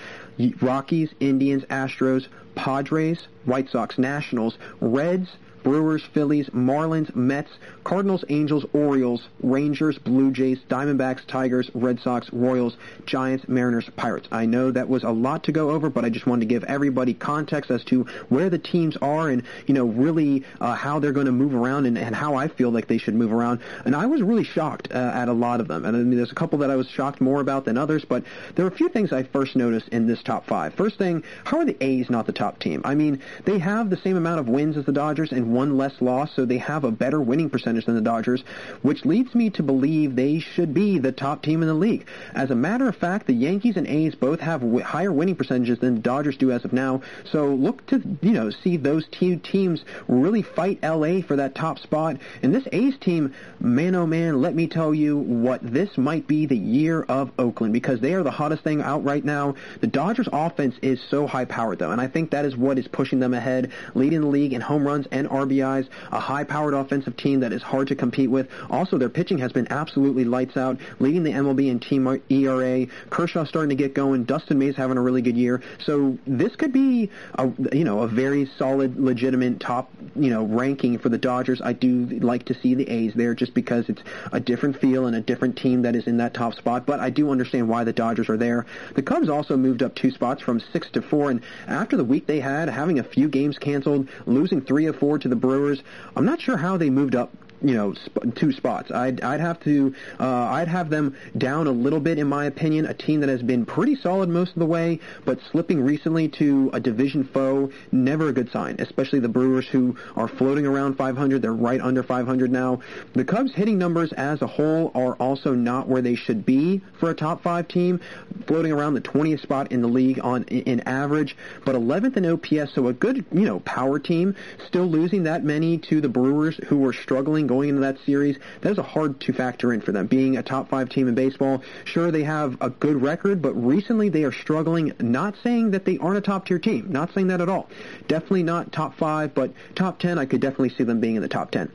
Speaker 2: Rockies, Indians, Astros, Padres, White Sox, Nationals, Reds, Brewers, Phillies, Marlins, Mets, Cardinals, Angels, Orioles, Rangers, Blue Jays, Diamondbacks, Tigers, Red Sox, Royals, Giants, Mariners, Pirates. I know that was a lot to go over, but I just wanted to give everybody context as to where the teams are and, really how they're going to move around and how I feel like they should move around. And I was really shocked at a lot of them. And I mean, there's a couple that I was shocked more about than others, but there are a few things I first noticed in this top 5. First thing, how are the A's not the top team? I mean, they have the same amount of wins as the Dodgers and one less loss, so they have a better winning percentage than the Dodgers, which leads me to believe they should be the top team in the league. As a matter of fact, the Yankees and A's both have higher winning percentages than the Dodgers do as of now, so look to, see those two teams really fight LA for that top spot. And this A's team, man oh man, let me tell you what, this might be the year of Oakland, because they are the hottest thing out right now. The Dodgers offense is so high-powered, though, and I think that is what is pushing them ahead, leading the league in home runs and RBIs, a high-powered offensive team that is hard to compete with. Also, their pitching has been absolutely lights out, leading the MLB in team ERA. Kershaw starting to get going. Dustin May's having a really good year. So this could be a very solid, legitimate top, ranking for the Dodgers. I do like to see the A's there just because it's a different feel and a different team that is in that top spot, but I do understand why the Dodgers are there. The Cubs also moved up 2 spots from 6 to 4, and after the week they had, having a few games canceled, losing 3 of 4 to the Brewers, I'm not sure how they moved up 2 spots. I'd have them down a little bit, in my opinion. A team that has been pretty solid most of the way, but slipping recently to a division foe, never a good sign, especially the Brewers, who are floating around 500. They're right under 500 now. The Cubs' hitting numbers as a whole are also not where they should be for a top 5 team, floating around the 20th spot in the league in average, but 11th in OPS, so a good, power team, still losing that many to the Brewers, who were struggling going into that series. That is a hard to factor in for them. Being a top 5 team in baseball, sure, they have a good record, but recently they are struggling. Not saying that they aren't a top-tier team. Not saying that at all. Definitely not top 5, but top 10, I could definitely see them being in the top 10.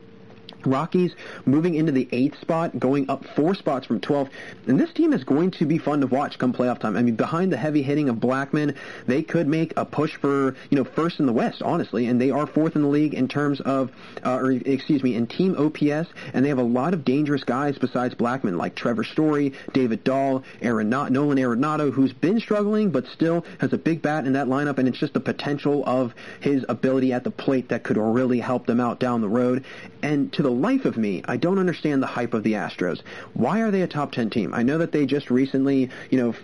Speaker 2: Rockies moving into the 8th spot, going up 4 spots from 12th. And this team is going to be fun to watch come playoff time. I mean, behind the heavy hitting of Blackman, they could make a push for, first in the West, honestly. And they are 4th in the league in terms of, in team OPS. And they have a lot of dangerous guys besides Blackman, like Trevor Story, David Dahl, Nolan Arenado, who's been struggling, but still has a big bat in that lineup. And it's just the potential of his ability at the plate that could really help them out down the road. And to the life of me, I don't understand the hype of the Astros. Why are they a top 10 team? I know that they just recently,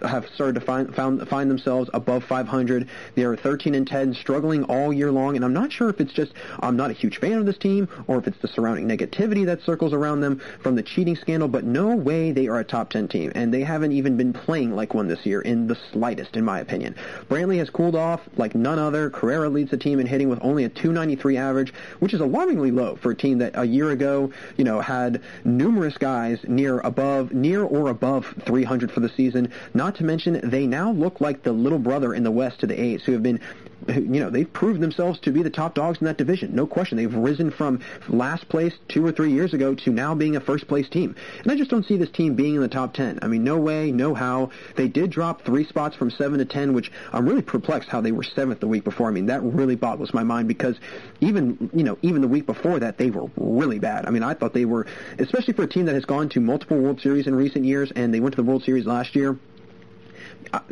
Speaker 2: have started to find themselves above 500. They are 13-10, struggling all year long, and I'm not sure if it's just I'm not a huge fan of this team or if it's the surrounding negativity that circles around them from the cheating scandal, but no way they are a top 10 team, and they haven't even been playing like one this year in the slightest, in my opinion. Brantley has cooled off like none other. Carrera leads the team in hitting with only a .293 average, which is alarmingly low for a team that a year ago, had numerous guys near or above 300 for the season. Not to mention, they now look like the little brother in the West to the A's, who have been, they've proved themselves to be the top dogs in that division. No question. They've risen from last place 2 or 3 years ago to now being a first-place team. And I just don't see this team being in the top 10. I mean, no way, no how. They did drop 3 spots from 7 to 10, which I'm really perplexed how they were 7th the week before. I mean, that really boggles my mind because even the week before that, they were really bad. I mean, I thought they were, especially for a team that has gone to multiple World Series in recent years, and they went to the World Series last year,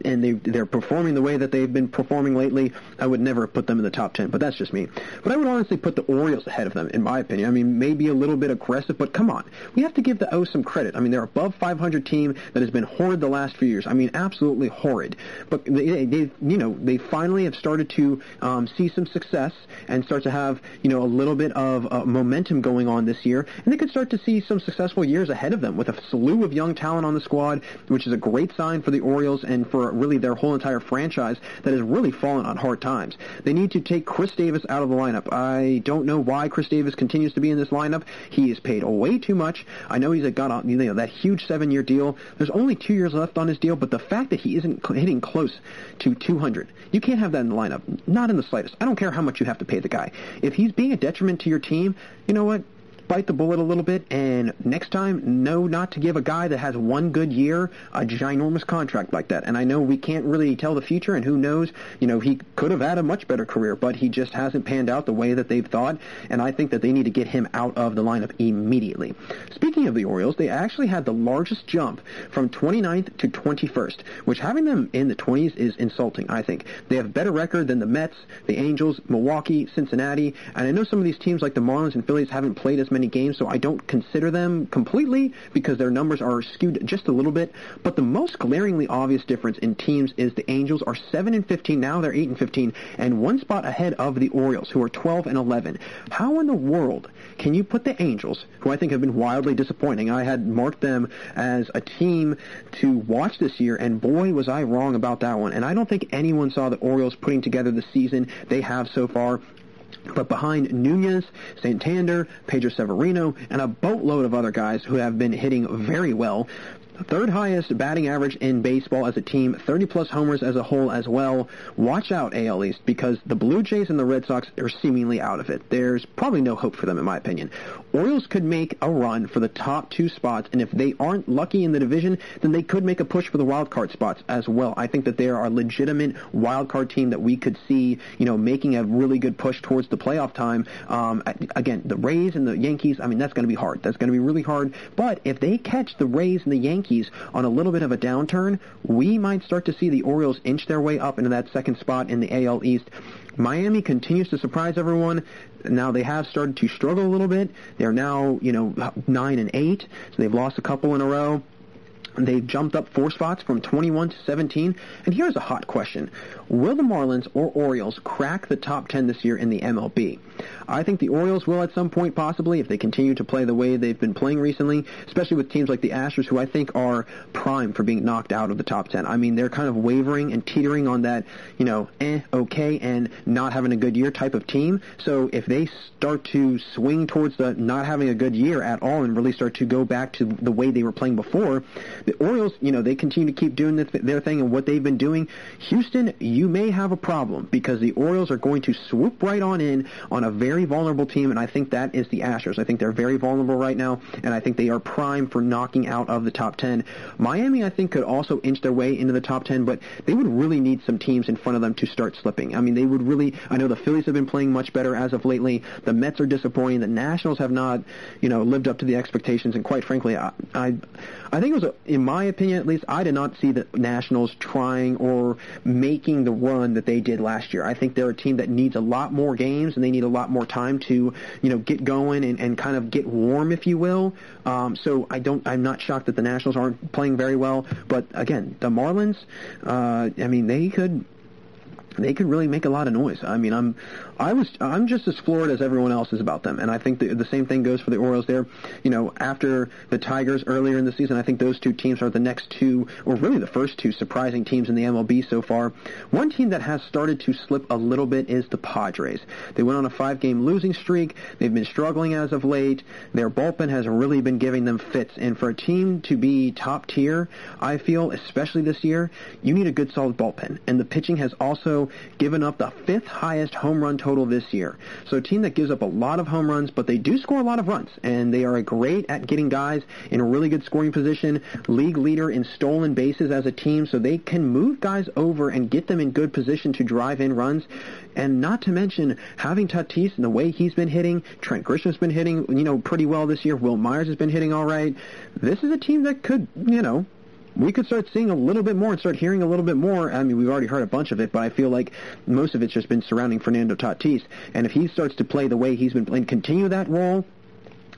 Speaker 2: and they're performing the way that they've been performing lately, I would never put them in the top 10, but that's just me. But I would honestly put the Orioles ahead of them, in my opinion. I mean, maybe a little bit aggressive, but come on. We have to give the O's some credit. I mean, they're above 500 team that has been horrid the last few years. I mean, absolutely horrid. But they finally have started to see some success and start to have, a little bit of momentum going on this year, and they could start to see some successful years ahead of them with a slew of young talent on the squad, which is a great sign for the Orioles and for really their whole entire franchise that has really fallen on hard times. They need to take Chris Davis out of the lineup. I don't know why Chris Davis continues to be in this lineup. He is paid way too much. I know he's got that huge 7-year deal. There's only 2 years left on his deal, but the fact that he isn't hitting close to 200, you can't have that in the lineup. Not in the slightest. I don't care how much you have to pay the guy. If he's being a detriment to your team, you know what? bite the bullet a little bit, and next time, know not to give a guy that has one good year a ginormous contract like that. And I know we can't really tell the future, and who knows, he could have had a much better career, but he just hasn't panned out the way that they've thought, and I think that they need to get him out of the lineup immediately. Speaking of the Orioles, they actually had the largest jump from 29th to 21st, which having them in the 20s is insulting, I think. They have a better record than the Mets, the Angels, Milwaukee, Cincinnati, and I know some of these teams like the Marlins and Phillies haven't played as many games, so I don't consider them completely because their numbers are skewed just a little bit, but the most glaringly obvious difference in teams is the Angels are 7-15 now, they're 8-15, and one spot ahead of the Orioles, who are 12-11. How in the world can you put the Angels, who I think have been wildly disappointing? I had marked them as a team to watch this year, and boy, was I wrong about that one. And I don't think anyone saw the Orioles putting together the season they have so far. But behind Nunez, Santander, Pedro Severino, and a boatload of other guys who have been hitting very well, third highest batting average in baseball as a team, 30-plus homers as a whole as well. Watch out, AL East, because the Blue Jays and the Red Sox are seemingly out of it. There's probably no hope for them, in my opinion. Orioles could make a run for the top two spots, and if they aren't lucky in the division, then they could make a push for the wild card spots as well. I think that they are a legitimate wild card team that we could see, making a really good push towards the playoff time. Again, the Rays and the Yankees, that's going to be hard. That's going to be really hard. But if they catch the Rays and the Yankees on a little bit of a downturn, we might start to see the Orioles inch their way up into that second spot in the AL East. Miami continues to surprise everyone. Now they have started to struggle a little bit. They're now, 9-8, so they've lost a couple in a row. They've jumped up 4 spots from 21 to 17. And here's a hot question. Will the Marlins or Orioles crack the top 10 this year in the MLB? I think the Orioles will at some point, possibly, if they continue to play the way they've been playing recently, especially with teams like the Astros, who I think are primed for being knocked out of the top 10. They're kind of wavering and teetering on that, okay, and not having a good year type of team. So if they start to swing towards the not having a good year at all and really start to go back to the way they were playing before, the Orioles, they continue to keep doing their thing and what they've been doing. Houston, you may have a problem because the Orioles are going to swoop right on in on a very vulnerable team, and I think that is the Astros. I think they're very vulnerable right now, and I think they are primed for knocking out of the top 10. Miami, I think, could also inch their way into the top 10, but they would really need some teams in front of them to start slipping. They would really, I know the Phillies have been playing much better as of lately. The Mets are disappointing. The Nationals have not, lived up to the expectations, and quite frankly, I think it was, in my opinion at least, I did not see the Nationals trying or making the run that they did last year. I think they're a team that needs a lot more games, and they need a lot more time to, get going and kind of get warm, if you will. So I'm not shocked that the Nationals aren't playing very well. But again, the Marlins, they could really make a lot of noise. I'm just as floored as everyone else is about them, and I think the same thing goes for the Orioles there. After the Tigers earlier in the season, I think those two teams are the next two, or really the first two surprising teams in the MLB so far. One team that has started to slip a little bit is the Padres. They went on a 5-game losing streak. They've been struggling as of late. Their bullpen has really been giving them fits, and for a team to be top tier, I feel, especially this year, you need a good solid bullpen, and the pitching has also given up the 5th highest home run total this year. So a team that gives up a lot of home runs, but they do score a lot of runs, and they are great at getting guys in a really good scoring position, league leader in stolen bases as a team, so they can move guys over and get them in good position to drive in runs. And not to mention having Tatis and the way he's been hitting. Trent Grisham's been hitting, pretty well this year. Will Myers has been hitting all right. This is a team that could, we could start seeing a little bit more and start hearing a little bit more. We've already heard a bunch of it, but I feel like most of it's just been surrounding Fernando Tatis. And if he starts to play the way he's been playing, continue that role,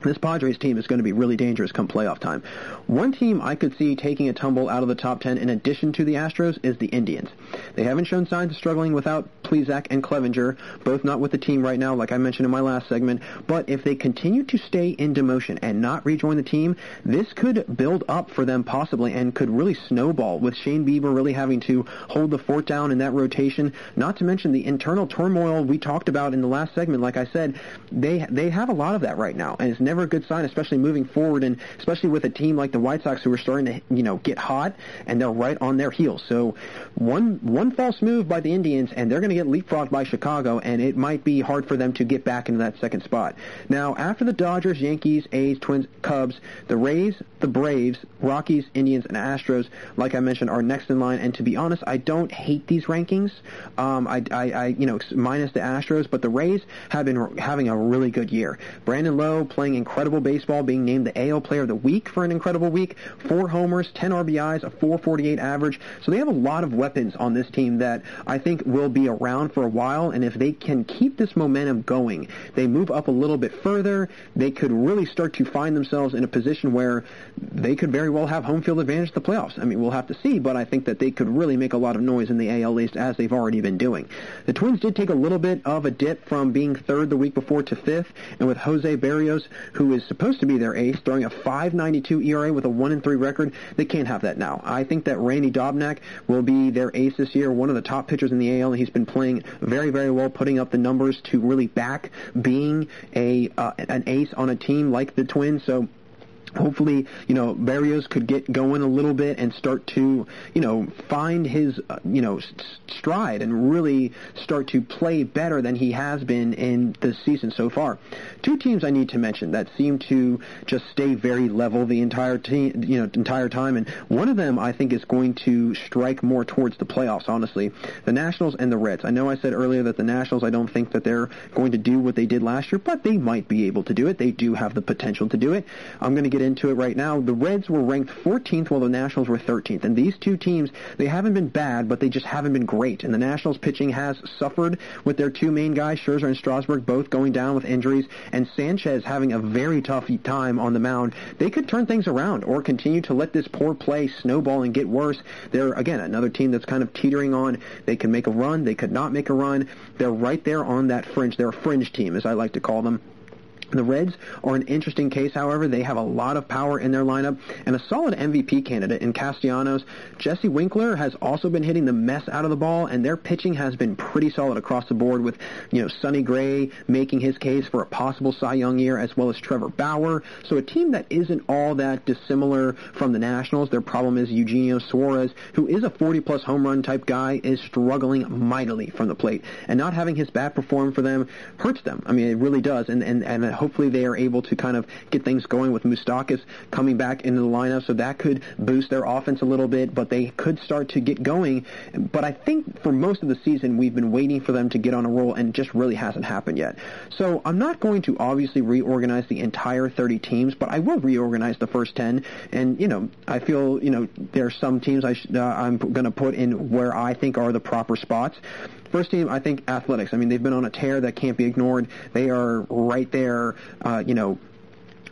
Speaker 2: this Padres team is going to be really dangerous come playoff time. One team I could see taking a tumble out of the top 10 in addition to the Astros is the Indians. They haven't shown signs of struggling without Plesac and Clevenger, both not with the team right now, like I mentioned in my last segment. But if they continue to stay in demotion and not rejoin the team, this could build up for them possibly and could really snowball with Shane Bieber really having to hold the fort down in that rotation. Not to mention the internal turmoil we talked about in the last segment. Like I said, they have a lot of that right now, and it's never a good sign, especially moving forward, and especially with a team like the White Sox who are starting to, get hot, and they're right on their heels. So one false move by the Indians, and they're going to get leapfrogged by Chicago, and it might be hard for them to get back into that second spot. Now, after the Dodgers, Yankees, A's, Twins, Cubs, the Rays, the Braves, Rockies, Indians, and Astros, like I mentioned, are next in line. And to be honest, I don't hate these rankings. Minus the Astros, but the Rays have been having a really good year. Brandon Lowe playing incredible baseball, being named the AL Player of the Week for an incredible week. 4 homers, 10 RBIs, a 4.48 average. So they have a lot of weapons on this team that I think will be around for a while. And if they can keep this momentum going, they move up a little bit further, they could really start to find themselves in a position where they could very well have home field advantage to the playoffs. I mean, we'll have to see, but I think that they could really make a lot of noise in the AL East, as they've already been doing. The Twins did take a little bit of a dip from being third the week before to fifth, and with Jose Berrios, who is supposed to be their ace, throwing a 5.92 ERA with a 1-3 record, they can't have that now. I think that Randy Dobnak will be their ace this year, one of the top pitchers in the AL, and he's been playing very, very well, putting up the numbers to really back being an ace on a team like the Twins. So hopefully, Berrios could get going a little bit and start to, find his, stride and really start to play better than he has been in the season so far. 2 teams I need to mention that seem to just stay very level the entire time, and one of them I think is going to strike more towards the playoffs, honestly. The Nationals and the Reds. I know I said earlier that the Nationals, I don't think that they're going to do what they did last year, but they might be able to do it. They do have the potential to do it. I'm going to get into it right now. The Reds were ranked 14th while the Nationals were 13th, and these 2 teams, they haven't been bad, but they just haven't been great, and the Nationals pitching has suffered with their 2 main guys, Scherzer and Strasburg, both going down with injuries, and Sanchez having a very tough time on the mound. They could turn things around or continue to let this poor play snowball and get worse. They're, again, another team that's kind of teetering on. They can make a run. They could not make a run. They're right there on that fringe. They're a fringe team, as I like to call them. The Reds are an interesting case, however. They have a lot of power in their lineup and a solid MVP candidate in Castellanos. Jesse Winkler has also been hitting the mess out of the ball, and their pitching has been pretty solid across the board with, Sonny Gray making his case for a possible Cy Young year, as well as Trevor Bauer. So a team that isn't all that dissimilar from the Nationals. Their problem is Eugenio Suarez, who is a 40-plus home run type guy, is struggling mightily from the plate. And not having his bat perform for them hurts them. I mean, it really does. And hopefully they are able to kind of get things going with Moustakas coming back into the lineup, so that could boost their offense a little bit, but they could start to get going. But I think for most of the season, we've been waiting for them to get on a roll, and it just really hasn't happened yet. So I'm not going to obviously reorganize the entire 30 teams, but I will reorganize the first 10. And, I feel, there are some teams I'm going to put in where I think are the proper spots. First team, I think Athletics. I mean, they've been on a tear that can't be ignored. They are right there,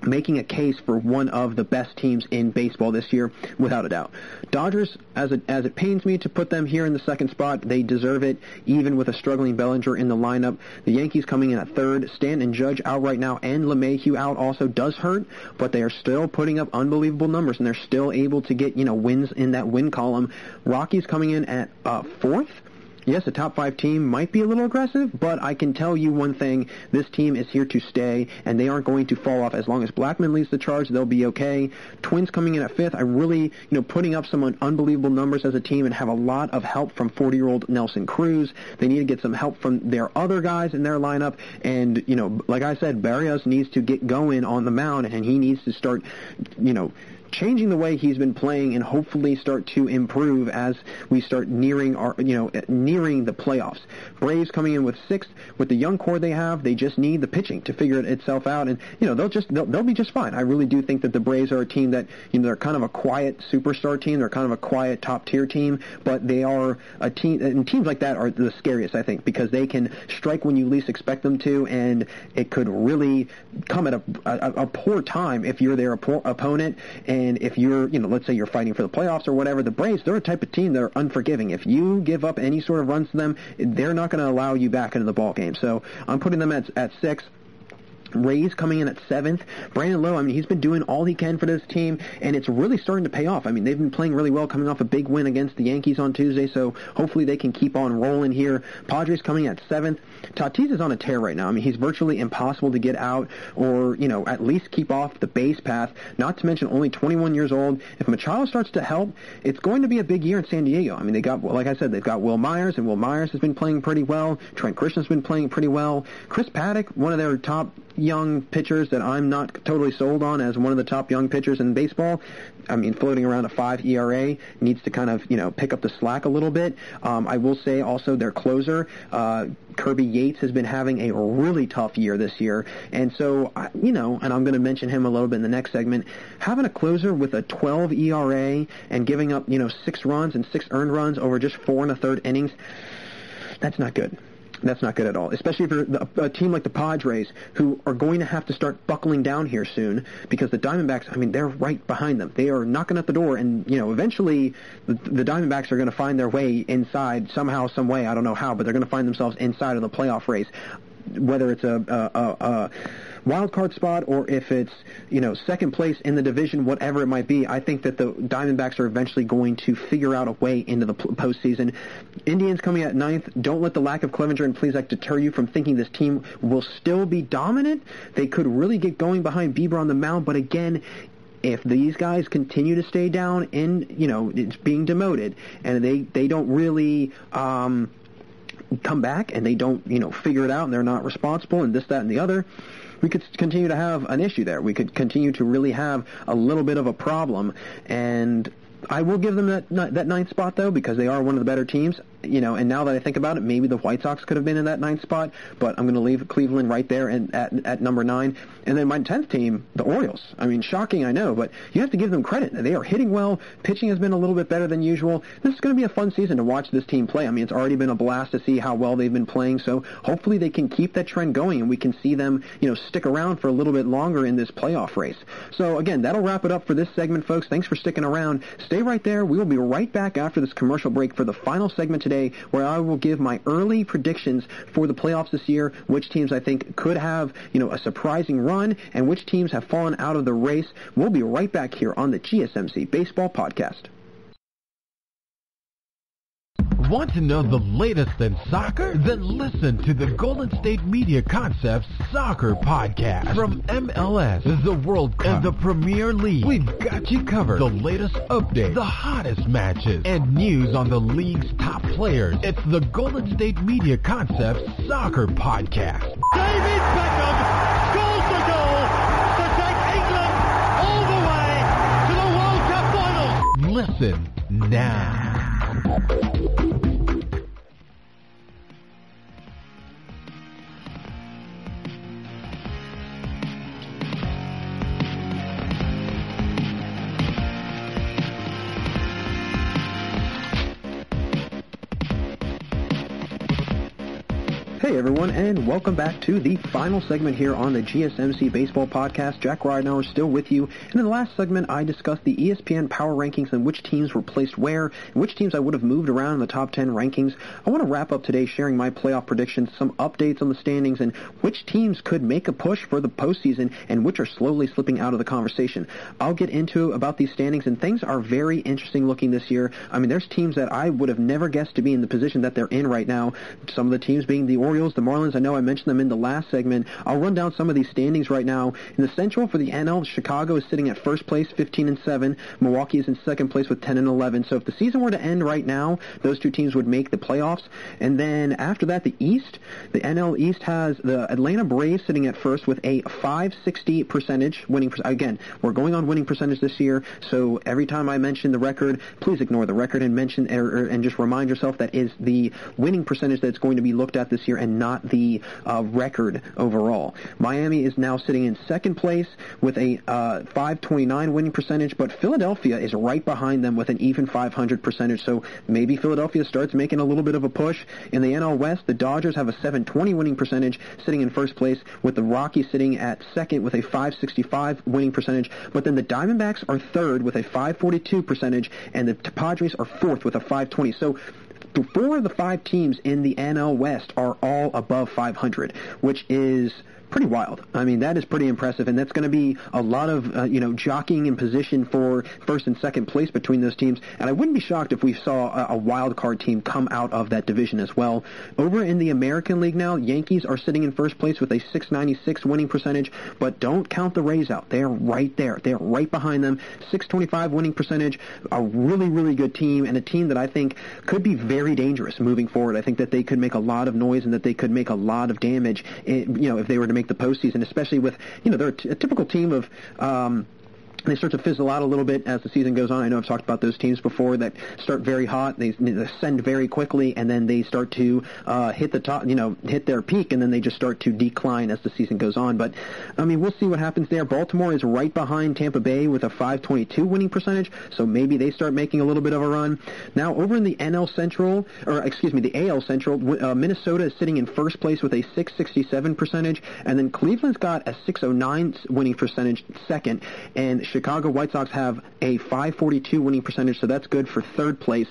Speaker 2: making a case for one of the best teams in baseball this year, without a doubt. Dodgers, as it pains me to put them here in the second spot, they deserve it, even with a struggling Bellinger in the lineup. The Yankees coming in at third. Stanton and Judge out right now, and LeMahieu out also does hurt, but they are still putting up unbelievable numbers, and they're still able to get, wins in that win column. Rockies coming in at fourth. Yes, a top 5 team might be a little aggressive, but I can tell you one thing, this team is here to stay, and they aren't going to fall off. As long as Blackman leads the charge, they'll be okay. Twins coming in at 5th. I really, putting up some unbelievable numbers as a team and have a lot of help from 40-year-old Nelson Cruz. They need to get some help from their other guys in their lineup, and, like I said, Berrios needs to get going on the mound, and he needs to start, changing the way he's been playing and hopefully start to improve as we start nearing the playoffs. Braves coming in with 6th. With the young core they have, they just need the pitching to figure itself out, and they'll be just fine. I really do think that the Braves are a team that they're kind of a quiet superstar team. They're kind of a quiet top tier team, but they are a team, and teams like that are the scariest, I think, because they can strike when you least expect them to, and it could really come at a poor time if you're their opponent. And if you're, let's say you're fighting for the playoffs or whatever, the Braves, they're a type of team that are unforgiving. If you give up any sort of runs to them, they're not going to allow you back into the ball game. So I'm putting them at 6. Rays coming in at 7th. Brandon Lowe, I mean, he's been doing all he can for this team, and it's really starting to pay off. I mean, they've been playing really well, coming off a big win against the Yankees on Tuesday, so hopefully they can keep on rolling here. Padres coming at 7th. Tatis is on a tear right now. I mean, he's virtually impossible to get out or, at least keep off the base path, not to mention only 21 years old. If Machado starts to help, it's going to be a big year in San Diego. I mean, like I said, they've got Will Myers, and Will Myers has been playing pretty well. Trent Christian's been playing pretty well. Chris Paddock, one of their top young pitchers that I'm not totally sold on as one of the top young pitchers in baseball. I mean, floating around a 5 ERA, needs to kind of, pick up the slack a little bit. I will say also their closer, Kirby Yates, has been having a really tough year this year. And so, and I'm going to mention him a little bit in the next segment, having a closer with a 12 ERA and giving up, 6 runs and 6 earned runs over just 4 1/3 innings, that's not good. That's not good at all, especially if you're a team like the Padres, who are going to have to start buckling down here soon, because the Diamondbacks, I mean, they're right behind them. They are knocking at the door, and, eventually the Diamondbacks are going to find their way inside somehow, some way. I don't know how, but they're going to find themselves inside of the playoff race, whether it's a wild card spot or if it's, second place in the division, whatever it might be. I think that the Diamondbacks are eventually going to figure out a way into the postseason. Indians coming at 9th. Don't let the lack of Clevenger and Plesac deter you from thinking this team will still be dominant. They could really get going behind Bieber on the mound, but again, if these guys continue to stay down and, it's being demoted, and they don't really come back, and they don't, figure it out, and they're not responsible, and this, that, and the other, we could continue to have an issue there. We could continue to really have a little bit of a problem, and I will give them that 9th spot, though, because they are one of the better teams. And now that I think about it, maybe the White Sox could have been in that 9th spot, but I'm going to leave Cleveland right there at number 9. And then my 10th team, the Orioles. I mean, shocking, I know, but you have to give them credit. They are hitting well. Pitching has been a little bit better than usual. This is going to be a fun season to watch this team play. I mean, it's already been a blast to see how well they've been playing, so hopefully they can keep that trend going, and we can see them, stick around for a little bit longer in this playoff race. So, again, that'll wrap it up for this segment, folks. Thanks for sticking around. Stay right there. We will be right back after this commercial break for the final segment today, where I will give my early predictions for the playoffs this year, which teams I think could have, a surprising run, and which teams have fallen out of the race. We'll be right back here on the GSMC Baseball Podcast.
Speaker 1: Want to know the latest in soccer? Then listen to the Golden State Media Concepts Soccer Podcast. From MLS, the World Cup, and the Premier League, we've got you covered. The latest updates, the hottest matches, and news on the league's top players. It's the Golden State Media Concepts Soccer Podcast.
Speaker 3: David Beckham scores the goal to take England all the way to the World Cup final.
Speaker 1: Listen now.
Speaker 2: Hey everyone, and welcome back to the final segment here on the GSMC Baseball Podcast. Jack Ridenauer still with you, and in the last segment I discussed the ESPN Power Rankings and which teams were placed where, and which teams I would have moved around in the top 10 rankings. I want to wrap up today sharing my playoff predictions, some updates on the standings, and which teams could make a push for the postseason and which are slowly slipping out of the conversation. I'll get into about these standings, and things are very interesting looking this year. I mean, there's teams that I would have never guessed to be in the position that they're in right now. Some of the teams being the Orioles, the Marlins. I know I mentioned them in the last segment. I'll run down some of these standings right now. In the Central for the NL, Chicago is sitting at first place, 15-7. Milwaukee is in second place with 10-11. So if the season were to end right now, those two teams would make the playoffs. And then after that, the East, the NL East has the Atlanta Braves sitting at first with a .560 percentage winning. Again, we're going on winning percentage this year. So every time I mention the record, please ignore the record and mention and just remind yourself that is the winning percentage that's going to be looked at this year and not the record overall. Miami is now sitting in second place with a .529 winning percentage, but Philadelphia is right behind them with an even .500 percentage, so maybe Philadelphia starts making a little bit of a push. In the NL West, the Dodgers have a .720 winning percentage, sitting in first place, with the Rockies sitting at second with a .565 winning percentage, but then the Diamondbacks are third with a .542 percentage, and the Padres are fourth with a .520. So 4 of the 5 teams in the NL West are all above 500, which is pretty wild. I mean, that is pretty impressive, and that's going to be a lot of, jockeying in position for first and second place between those teams, and I wouldn't be shocked if we saw a wild card team come out of that division as well. Over in the American League now, Yankees are sitting in first place with a .696 winning percentage, but don't count the Rays out. They're right there. They're right behind them. .625 winning percentage, a really, really good team, and a team that I think could be very dangerous moving forward. I think that they could make a lot of noise and that they could make a lot of damage, if they were to make the postseason, especially with, they're a typical team of, they start to fizzle out a little bit as the season goes on. I know I've talked about those teams before that start very hot, they ascend very quickly, and then they start to hit the top, hit their peak, and then they just start to decline as the season goes on. But, I mean, we'll see what happens there. Baltimore is right behind Tampa Bay with a .522 winning percentage, so maybe they start making a little bit of a run. Now, over in the the AL Central, Minnesota is sitting in first place with a .667 percentage, and then Cleveland's got a .609 winning percentage second, and Chicago White Sox have a .542 winning percentage, so that's good for third place.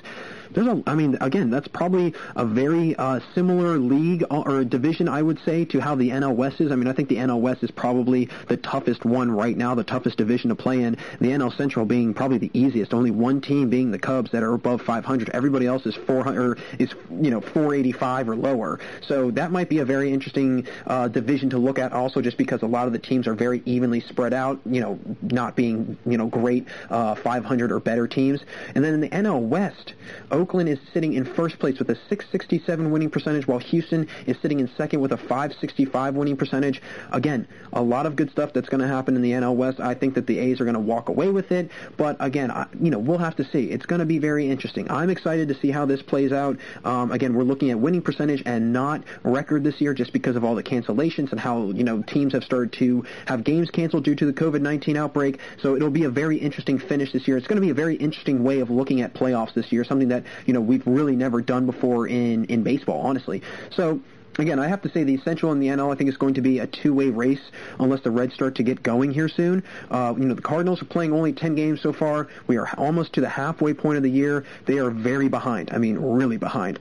Speaker 2: That's probably a very similar league or division, I would say, to how the NL West is. I mean, I think the NL West is probably the toughest one right now, the toughest division to play in. The NL Central being probably the easiest. Only one team being the Cubs that are above 500. Everybody else is 485 or lower. So that might be a very interesting division to look at. Also, just because a lot of the teams are very evenly spread out. Not being great 500 or better teams. And then in the NL West, Oakland is sitting in first place with a .667 winning percentage, while Houston is sitting in second with a .565 winning percentage. Again, a lot of good stuff that's going to happen in the NL West. I think that the A's are going to walk away with it, but again, we'll have to see. It's going to be very interesting. I'm excited to see how this plays out. Again, we're looking at winning percentage and not record this year, just because of all the cancellations and how teams have started to have games canceled due to the COVID-19 outbreak. So it'll be a very interesting finish this year. It's going to be a very interesting way of looking at playoffs this year, something that we've really never done before in baseball, honestly. So again, I have to say the Central and the NL, I think, is going to be a two-way race unless the Reds start to get going here soon. The Cardinals are playing only 10 games so far. We are almost to the halfway point of the year. They are very behind. I mean, really behind.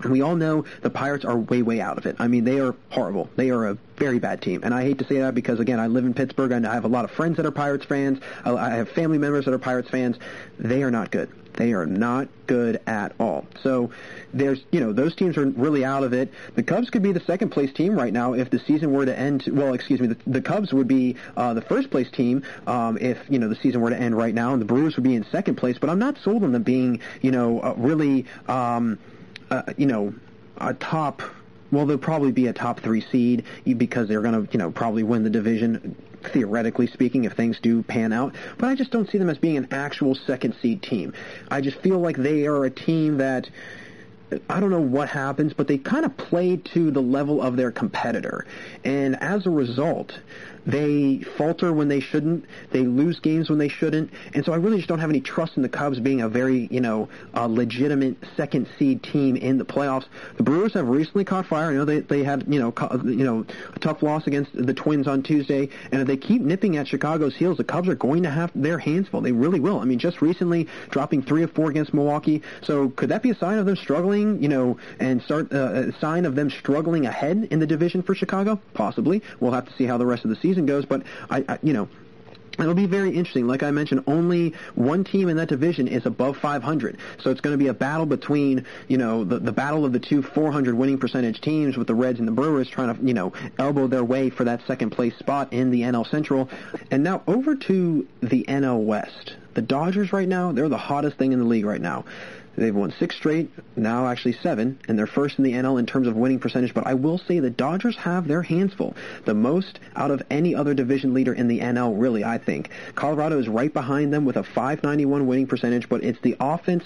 Speaker 2: And we all know the Pirates are way, way out of it. I mean, they are horrible. They are a very bad team. And I hate to say that because, again, I live in Pittsburgh and I have a lot of friends that are Pirates fans. I have family members that are Pirates fans. They are not good. They are not good at all. So there's, those teams are really out of it. The Cubs could be the second place team right now if the season were to end. Well, excuse me, the Cubs would be the first place team if, the season were to end right now, and the Brewers would be in second place. But I'm not sold on them being, really, a top. Well, they'll probably be a top 3 seed because they're going to, probably win the division, theoretically speaking, if things do pan out. But I just don't see them as being an actual second seed team. I just feel like they are a team that, I don't know what happens, but they kind of play to the level of their competitor. And as a result, they falter when they shouldn't. They lose games when they shouldn't. And so I really just don't have any trust in the Cubs being a very, legitimate second seed team in the playoffs. The Brewers have recently caught fire. I know they had, a tough loss against the Twins on Tuesday. And if they keep nipping at Chicago's heels, the Cubs are going to have their hands full. They really will. I mean, just recently dropping 3 of 4 against Milwaukee. So could that be a sign of them struggling, and start a sign of them struggling ahead in the division for Chicago? Possibly. We'll have to see how the rest of the season goes, but it'll be very interesting. Like I mentioned, only one team in that division is above 500. So it's going to be a battle between, the battle of the two 400 winning percentage teams, with the Reds and the Brewers trying to, elbow their way for that second place spot in the NL Central. And now over to the NL West. The Dodgers right now, they're the hottest thing in the league right now. They've won 6 straight, now actually 7, and they're first in the NL in terms of winning percentage. But I will say the Dodgers have their hands full, the most out of any other division leader in the NL, really, I think. Colorado is right behind them with a .591 winning percentage, but it's the offense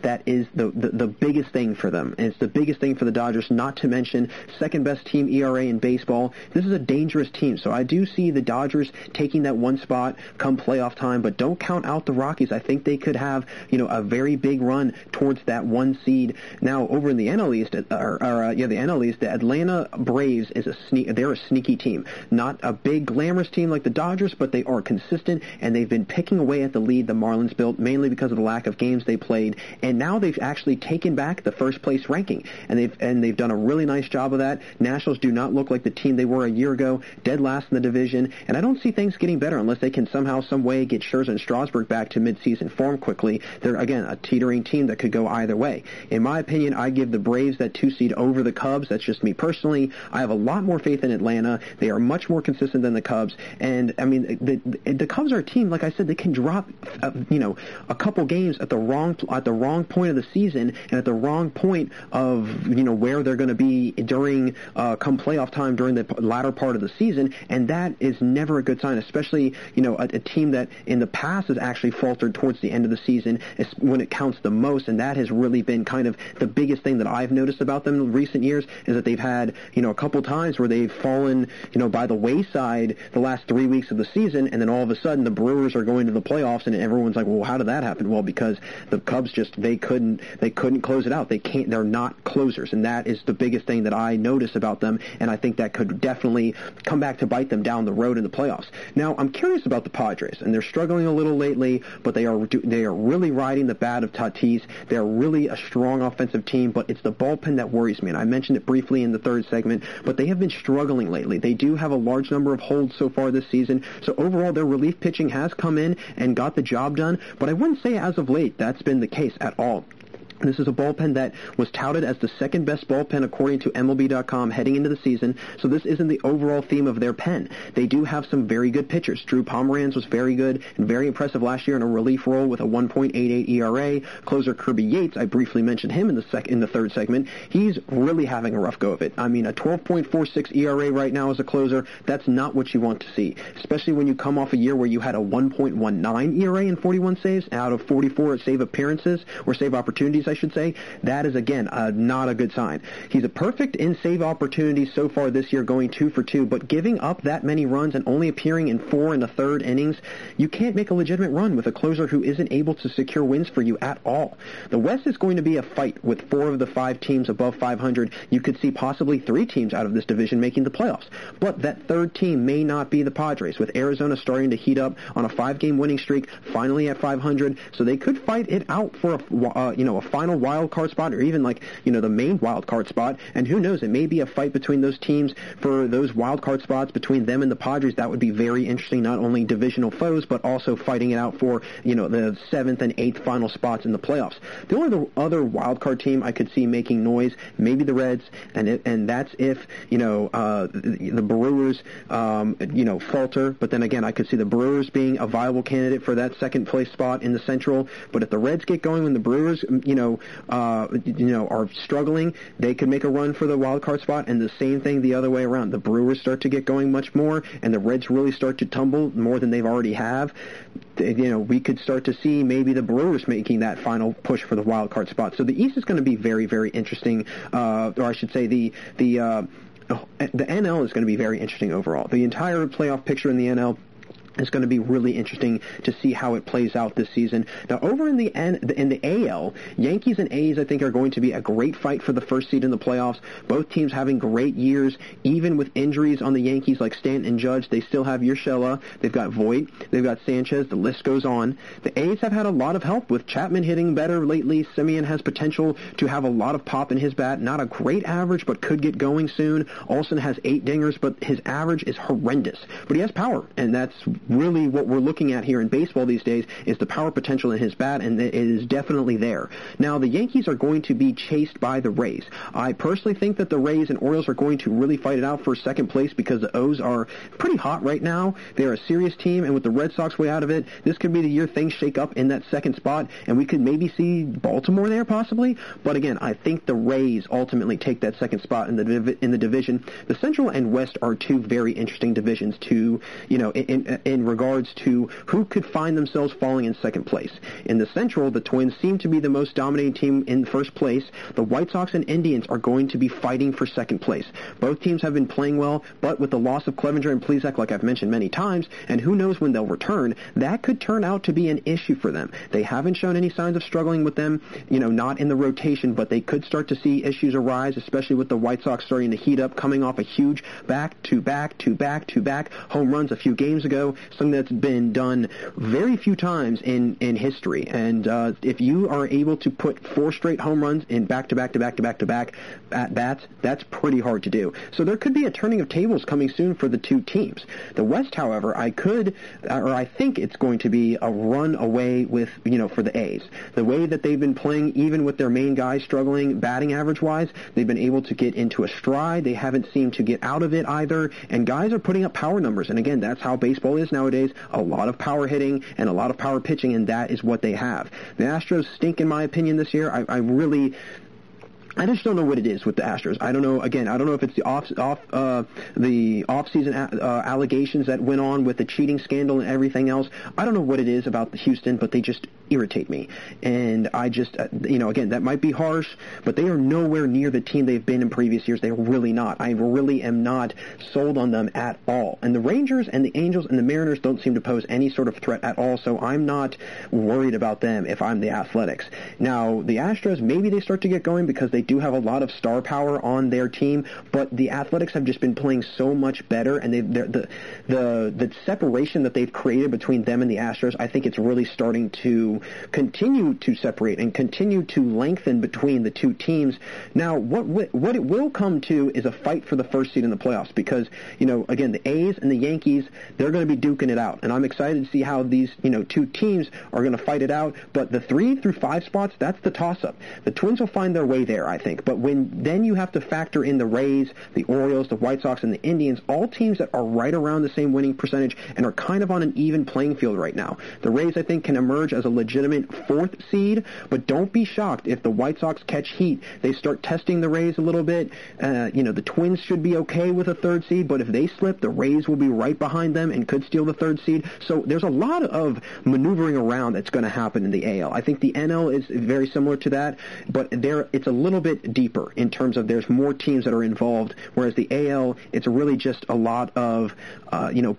Speaker 2: that is the biggest thing for them. And it's the biggest thing for the Dodgers, not to mention second-best team ERA in baseball. This is a dangerous team, so I do see the Dodgers taking that one spot come playoff time, but don't count out the Rockies. I think they could have, a very big run towards that 1 seed. Now, over in the NL East, the NL East, the Atlanta Braves is they're a sneaky team. Not a big glamorous team like the Dodgers, but they are consistent, and they've been picking away at the lead the Marlins built, mainly because of the lack of games they played, and now they've actually taken back the first place ranking, and they've done a really nice job of that. Nationals do not look like the team they were a year ago, dead last in the division, and I don't see things getting better unless they can somehow, some way get Scherzer and Strasburg back to midseason form quickly. They're, again, a teetering team that could go either way. In my opinion, I give the Braves that 2 seed over the Cubs. That's just me personally. I have a lot more faith in Atlanta. They are much more consistent than the Cubs, and I mean, the Cubs are a team, like I said, they can drop a couple games at the wrong point of the season and at the wrong point of where they're going to be during come playoff time during the latter part of the season, and that is never a good sign, especially a team that in the past has actually faltered towards the end of the season when it counts the most, and that has really been kind of the biggest thing that I've noticed about them in recent years, is that they've had a couple times where they've fallen by the wayside the last 3 weeks of the season, and then all of a sudden the Brewers are going to the playoffs, and everyone's like, well, how did that happen? Well, because the Cubs they couldn't close it out. They're not closers, and that is the biggest thing that I notice about them, and I think that could definitely come back to bite them down the road in the playoffs. Now, I'm curious about the Padres, and they're struggling a little lately, but they are really riding the bat of Tatis. They're really a strong offensive team, but it's the bullpen that worries me, and I mentioned it briefly in the third segment, but they have been struggling lately. They do have a large number of holds so far this season, so overall their relief pitching has come in and got the job done, but I wouldn't say as of late that's been the case at all. This is a bullpen that was touted as the second best bullpen according to MLB.com heading into the season, so this isn't the overall theme of their pen. They do have some very good pitchers. Drew Pomeranz was very good and very impressive last year in a relief role with a 1.88 ERA. Closer Kirby Yates, I briefly mentioned him in the third segment. He's really having a rough go of it. I mean, a 12.46 ERA right now as a closer, that's not what you want to see, especially when you come off a year where you had a 1.19 ERA and 41 saves out of 44 save appearances, or save opportunities, I should say. That is, again, not a good sign. He's a perfect in save opportunities so far this year, going 2 for 2, but giving up that many runs and only appearing in 4 1/3 innings, you can't make a legitimate run with a closer who isn't able to secure wins for you at all. The West is going to be a fight with 4 of the 5 teams above 500. You could see possibly 3 teams out of this division making the playoffs, but that third team may not be the Padres, with Arizona starting to heat up on a 5-game winning streak, finally at 500, so they could fight it out for a final wild card spot, or even the main wild card spot, and who knows, it may be a fight between those teams for those wild card spots between them and the Padres. That would be very interesting, not only divisional foes, but also fighting it out for the 7th and 8th final spots in the playoffs. The only other wild card team I could see making noise, maybe the Reds, and that's if the Brewers falter, but then again, I could see the Brewers being a viable candidate for that second place spot in the Central. But if the Reds get going when the Brewers are struggling, they could make a run for the wild card spot, and the same thing the other way around. The Brewers start to get going much more, and the Reds really start to tumble more than they've already have. We could start to see maybe the Brewers making that final push for the wild card spot. So the East is going to be very, very interesting, or I should say the NL is going to be very interesting overall. The entire playoff picture in the NL is going to be really interesting to see how it plays out this season. Now, over in the AL, Yankees and A's, I think, are going to be a great fight for the first seed in the playoffs. Both teams having great years, even with injuries on the Yankees like Stanton and Judge. They still have Urshela. They've got Voit. They've got Sanchez. The list goes on. The A's have had a lot of help with Chapman hitting better lately. Simeon has potential to have a lot of pop in his bat. Not a great average, but could get going soon. Olsen has 8 dingers, but his average is horrendous. But he has power, and that's really what we're looking at here in baseball these days, is the power potential in his bat, and it is definitely there. Now, the Yankees are going to be chased by the Rays. I personally think that the Rays and Orioles are going to really fight it out for second place, because the O's are pretty hot right now. They're a serious team, and with the Red Sox way out of it, this could be the year things shake up in that second spot, and we could maybe see Baltimore there possibly. But again, I think the Rays ultimately take that second spot in the division. The Central and West are 2 very interesting divisions to, in regards to who could find themselves falling in second place. In the Central, the Twins seem to be the most dominating team in first place. The White Sox and Indians are going to be fighting for second place. Both teams have been playing well, but with the loss of Clevenger and Plesac, like I've mentioned many times, and who knows when they'll return, that could turn out to be an issue for them. They haven't shown any signs of struggling with them, not in the rotation, but they could start to see issues arise, especially with the White Sox starting to heat up, coming off a huge back-to-back home runs a few games ago, something that's been done very few times in history. And if you are able to put 4 straight home runs in back-to-back at-bats, that's pretty hard to do. So there could be a turning of tables coming soon for the two teams. The West, however, I think it's going to be a run away with, for the A's. The way that they've been playing, even with their main guys struggling batting average-wise, they've been able to get into a stride. They haven't seemed to get out of it either, and guys are putting up power numbers. And again, that's how baseball is nowadays, a lot of power hitting and a lot of power pitching, and that is what they have. The Astros stink, in my opinion, this year. I just don't know what it is with the Astros. I don't know. Again, I don't know if it's the off-season allegations that went on with the cheating scandal and everything else. I don't know what it is about Houston, but they just irritate me. And I just, again, that might be harsh, but they are nowhere near the team they've been in previous years. They're really not. I really am not sold on them at all. And the Rangers and the Angels and the Mariners don't seem to pose any sort of threat at all, so I'm not worried about them if I'm the Athletics. Now, the Astros, maybe they start to get going because they do have a lot of star power on their team, but the Athletics have just been playing so much better, and the separation that they've created between them and the Astros, I think it's really starting to continue to separate and continue to lengthen between the two teams. Now, what it will come to is a fight for the first seed in the playoffs because, again, the A's and the Yankees, they're going to be duking it out, and I'm excited to see how these, two teams are going to fight it out, but the 3 through 5 spots, that's the toss-up. The Twins will find their way there, I think, but then you have to factor in the Rays, the Orioles, the White Sox, and the Indians, all teams that are right around the same winning percentage and are kind of on an even playing field right now. The Rays, I think, can emerge as a legitimate 4th seed, but don't be shocked if the White Sox catch heat. They start testing the Rays a little bit. The Twins should be okay with a 3rd seed, but if they slip, the Rays will be right behind them and could steal the 3rd seed. So there's a lot of maneuvering around that's going to happen in the AL. I think the NL is very similar to that, but it's a little bit deeper in terms of there's more teams that are involved, whereas the AL, it's really just a lot of,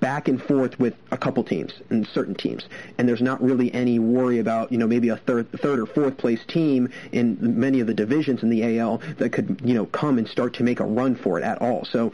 Speaker 2: back and forth with a couple teams and certain teams. And there's not really any worry about, maybe a third or 4th place team in many of the divisions in the AL that could, come and start to make a run for it at all. So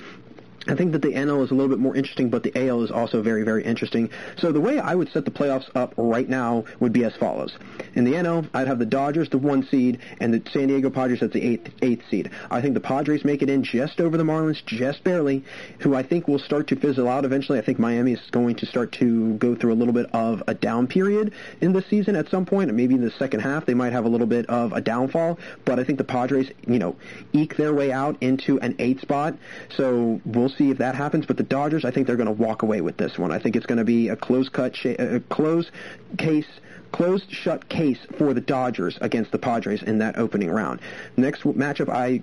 Speaker 2: I think that the NL is a little bit more interesting, but the AL is also very, very interesting. So the way I would set the playoffs up right now would be as follows. In the NL, I'd have the Dodgers, the 1 seed, and the San Diego Padres as the 8th seed. I think the Padres make it in just over the Marlins, just barely, who I think will start to fizzle out eventually. I think Miami is going to start to go through a little bit of a down period in the season at some point, and maybe in the second half they might have a little bit of a downfall, but I think the Padres, eke their way out into an 8th spot. So we'll see if that happens, but the Dodgers, I think they're going to walk away with this one. I think it's going to be a closed-shut case for the Dodgers against the Padres in that opening round. Next matchup I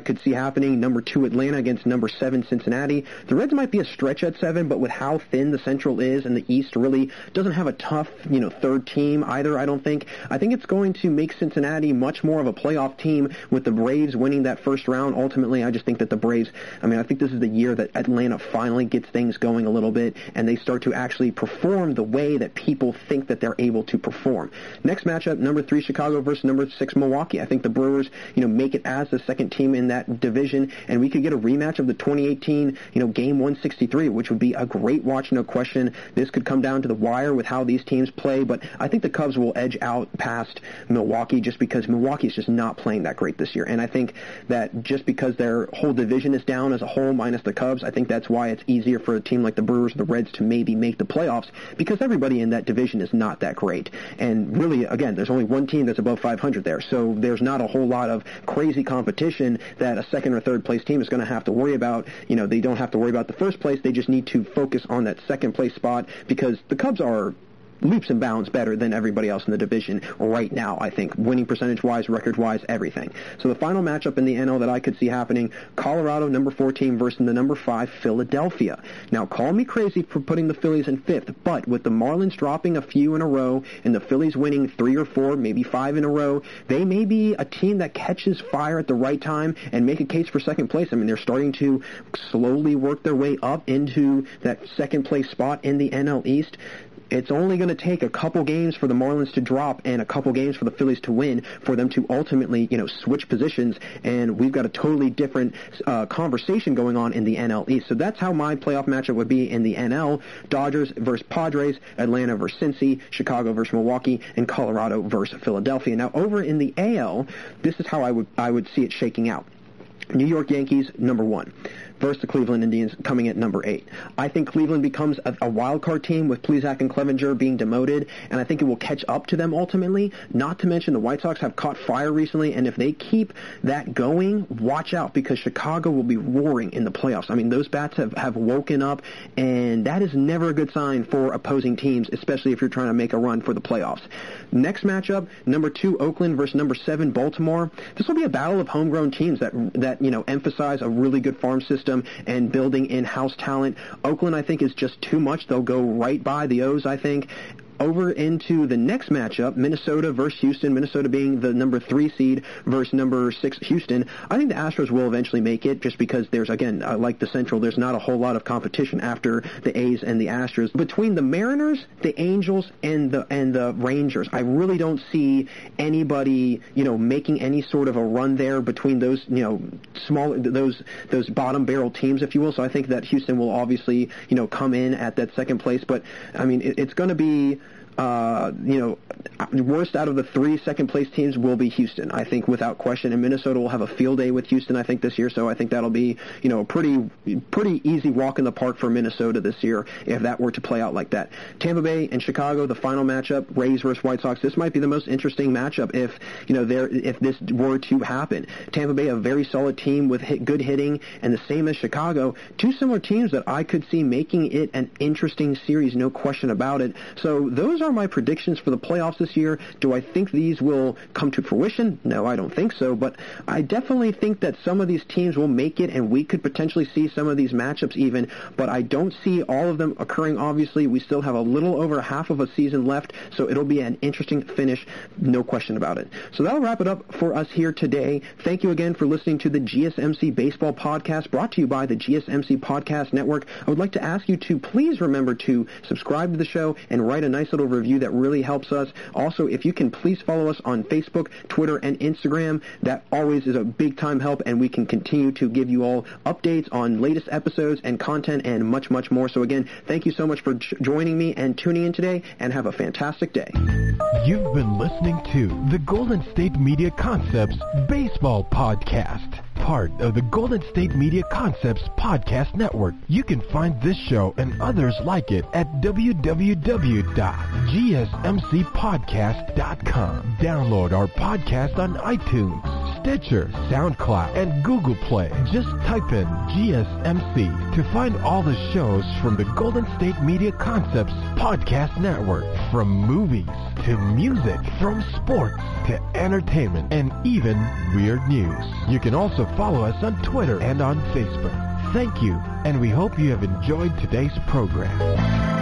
Speaker 2: could see happening, number 2 Atlanta against number 7 Cincinnati. The Reds might be a stretch at 7, but with how thin the Central is and the East really doesn't have a tough, 3rd team either, I don't think. I think it's going to make Cincinnati much more of a playoff team with the Braves winning that first round. Ultimately, I just think that the Braves, I think this is the year that Atlanta finally gets things going a little bit and they start to actually perform the way that people think that they're able to perform. Next matchup, number 3 Chicago versus number 6 Milwaukee. I think the Brewers, make it as the 2nd team in that division, and we could get a rematch of the 2018, game 163, which would be a great watch, no question. This could come down to the wire with how these teams play, but I think the Cubs will edge out past Milwaukee just because Milwaukee is just not playing that great this year, and I think that just because their whole division is down as a whole minus the Cubs, I think that's why it's easier for a team like the Brewers or the Reds to maybe make the playoffs because everybody in that division is not that great. And really, again, there's only one team that's above 500 there, so there's not a whole lot of crazy competition that a 2nd or 3rd place team is going to have to worry about. They don't have to worry about the 1st place. They just need to focus on that 2nd place spot because the Cubs are leaps and bounds better than everybody else in the division right now, I think, winning percentage-wise, record-wise, everything. So the final matchup in the NL that I could see happening, Colorado, number 14, versus the number 5, Philadelphia. Now, call me crazy for putting the Phillies in 5th, but with the Marlins dropping a few in a row and the Phillies winning 3 or 4, maybe 5 in a row, they may be a team that catches fire at the right time and make a case for second place. I mean, they're starting to slowly work their way up into that second place spot in the NL East. It's only going to take a couple games for the Marlins to drop and a couple games for the Phillies to win for them to ultimately, switch positions, and we've got a totally different conversation going on in the NL East. So that's how my playoff matchup would be in the NL: Dodgers versus Padres, Atlanta versus Cincy, Chicago versus Milwaukee, and Colorado versus Philadelphia. Now, over in the AL, this is how I would see it shaking out. New York Yankees, number 1. Versus the Cleveland Indians, coming at number 8. I think Cleveland becomes a wild card team with Plesac and Clevenger being demoted, and I think it will catch up to them ultimately. Not to mention the White Sox have caught fire recently, and if they keep that going, watch out, because Chicago will be roaring in the playoffs. I mean, those bats have woken up, and that is never a good sign for opposing teams, especially if you're trying to make a run for the playoffs. Next matchup, number 2, Oakland versus number 7, Baltimore. This will be a battle of homegrown teams that emphasize a really good farm system and building in-house talent. Oakland, I think, is just too much. They'll go right by the O's, I think. Over into the next matchup, Minnesota versus Houston, Minnesota being the number 3 seed versus number 6 Houston. I think the Astros will eventually make it, just because there's, again, like the Central, there's not a whole lot of competition after the A's and the Astros. Between the Mariners, the Angels, and the Rangers, I really don't see anybody, making any sort of a run there between those, those bottom barrel teams, if you will. So I think that Houston will obviously, come in at that second place. But, I mean, it's going to be worst out of the 3 second-place teams will be Houston, I think, without question. And Minnesota will have a field day with Houston, I think, this year. So I think that'll be, a pretty easy walk in the park for Minnesota this year if that were to play out like that. Tampa Bay and Chicago, the final matchup, Rays versus White Sox. This might be the most interesting matchup if this were to happen. Tampa Bay, a very solid team with good hitting, and the same as Chicago. 2 similar teams that I could see making it an interesting series, no question about it. So those are my predictions for the playoffs this year. Do I think these will come to fruition? No, I don't think so, but I definitely think that some of these teams will make it, and we could potentially see some of these matchups even, but I don't see all of them occurring. Obviously, we still have a little over half of a season left, so it'll be an interesting finish, no question about it. So that'll wrap it up for us here today. Thank you again for listening to the GSMC Baseball Podcast, brought to you by the GSMC Podcast Network. I would like to ask you to please remember to subscribe to the show and write a nice little review. That really helps us. Also, if you can please follow us on Facebook, Twitter, and Instagram, that always is a big time help, and we can continue to give you all updates on latest episodes and content and much, much more. So again, thank you so much for joining me and tuning in today, and have a fantastic day.
Speaker 1: You've been listening to the Golden State Media Concepts Baseball Podcast, part of the Golden State Media Concepts Podcast Network. You can find this show and others like it at www.gsmcpodcast.com. Download our podcast on iTunes, Stitcher, SoundCloud, and Google Play. Just type in GSMC to find all the shows from the Golden State Media Concepts Podcast Network. From movies to music, from sports to entertainment, and even weird news. You can also follow us on Twitter and on Facebook. Thank you, and we hope you have enjoyed today's program.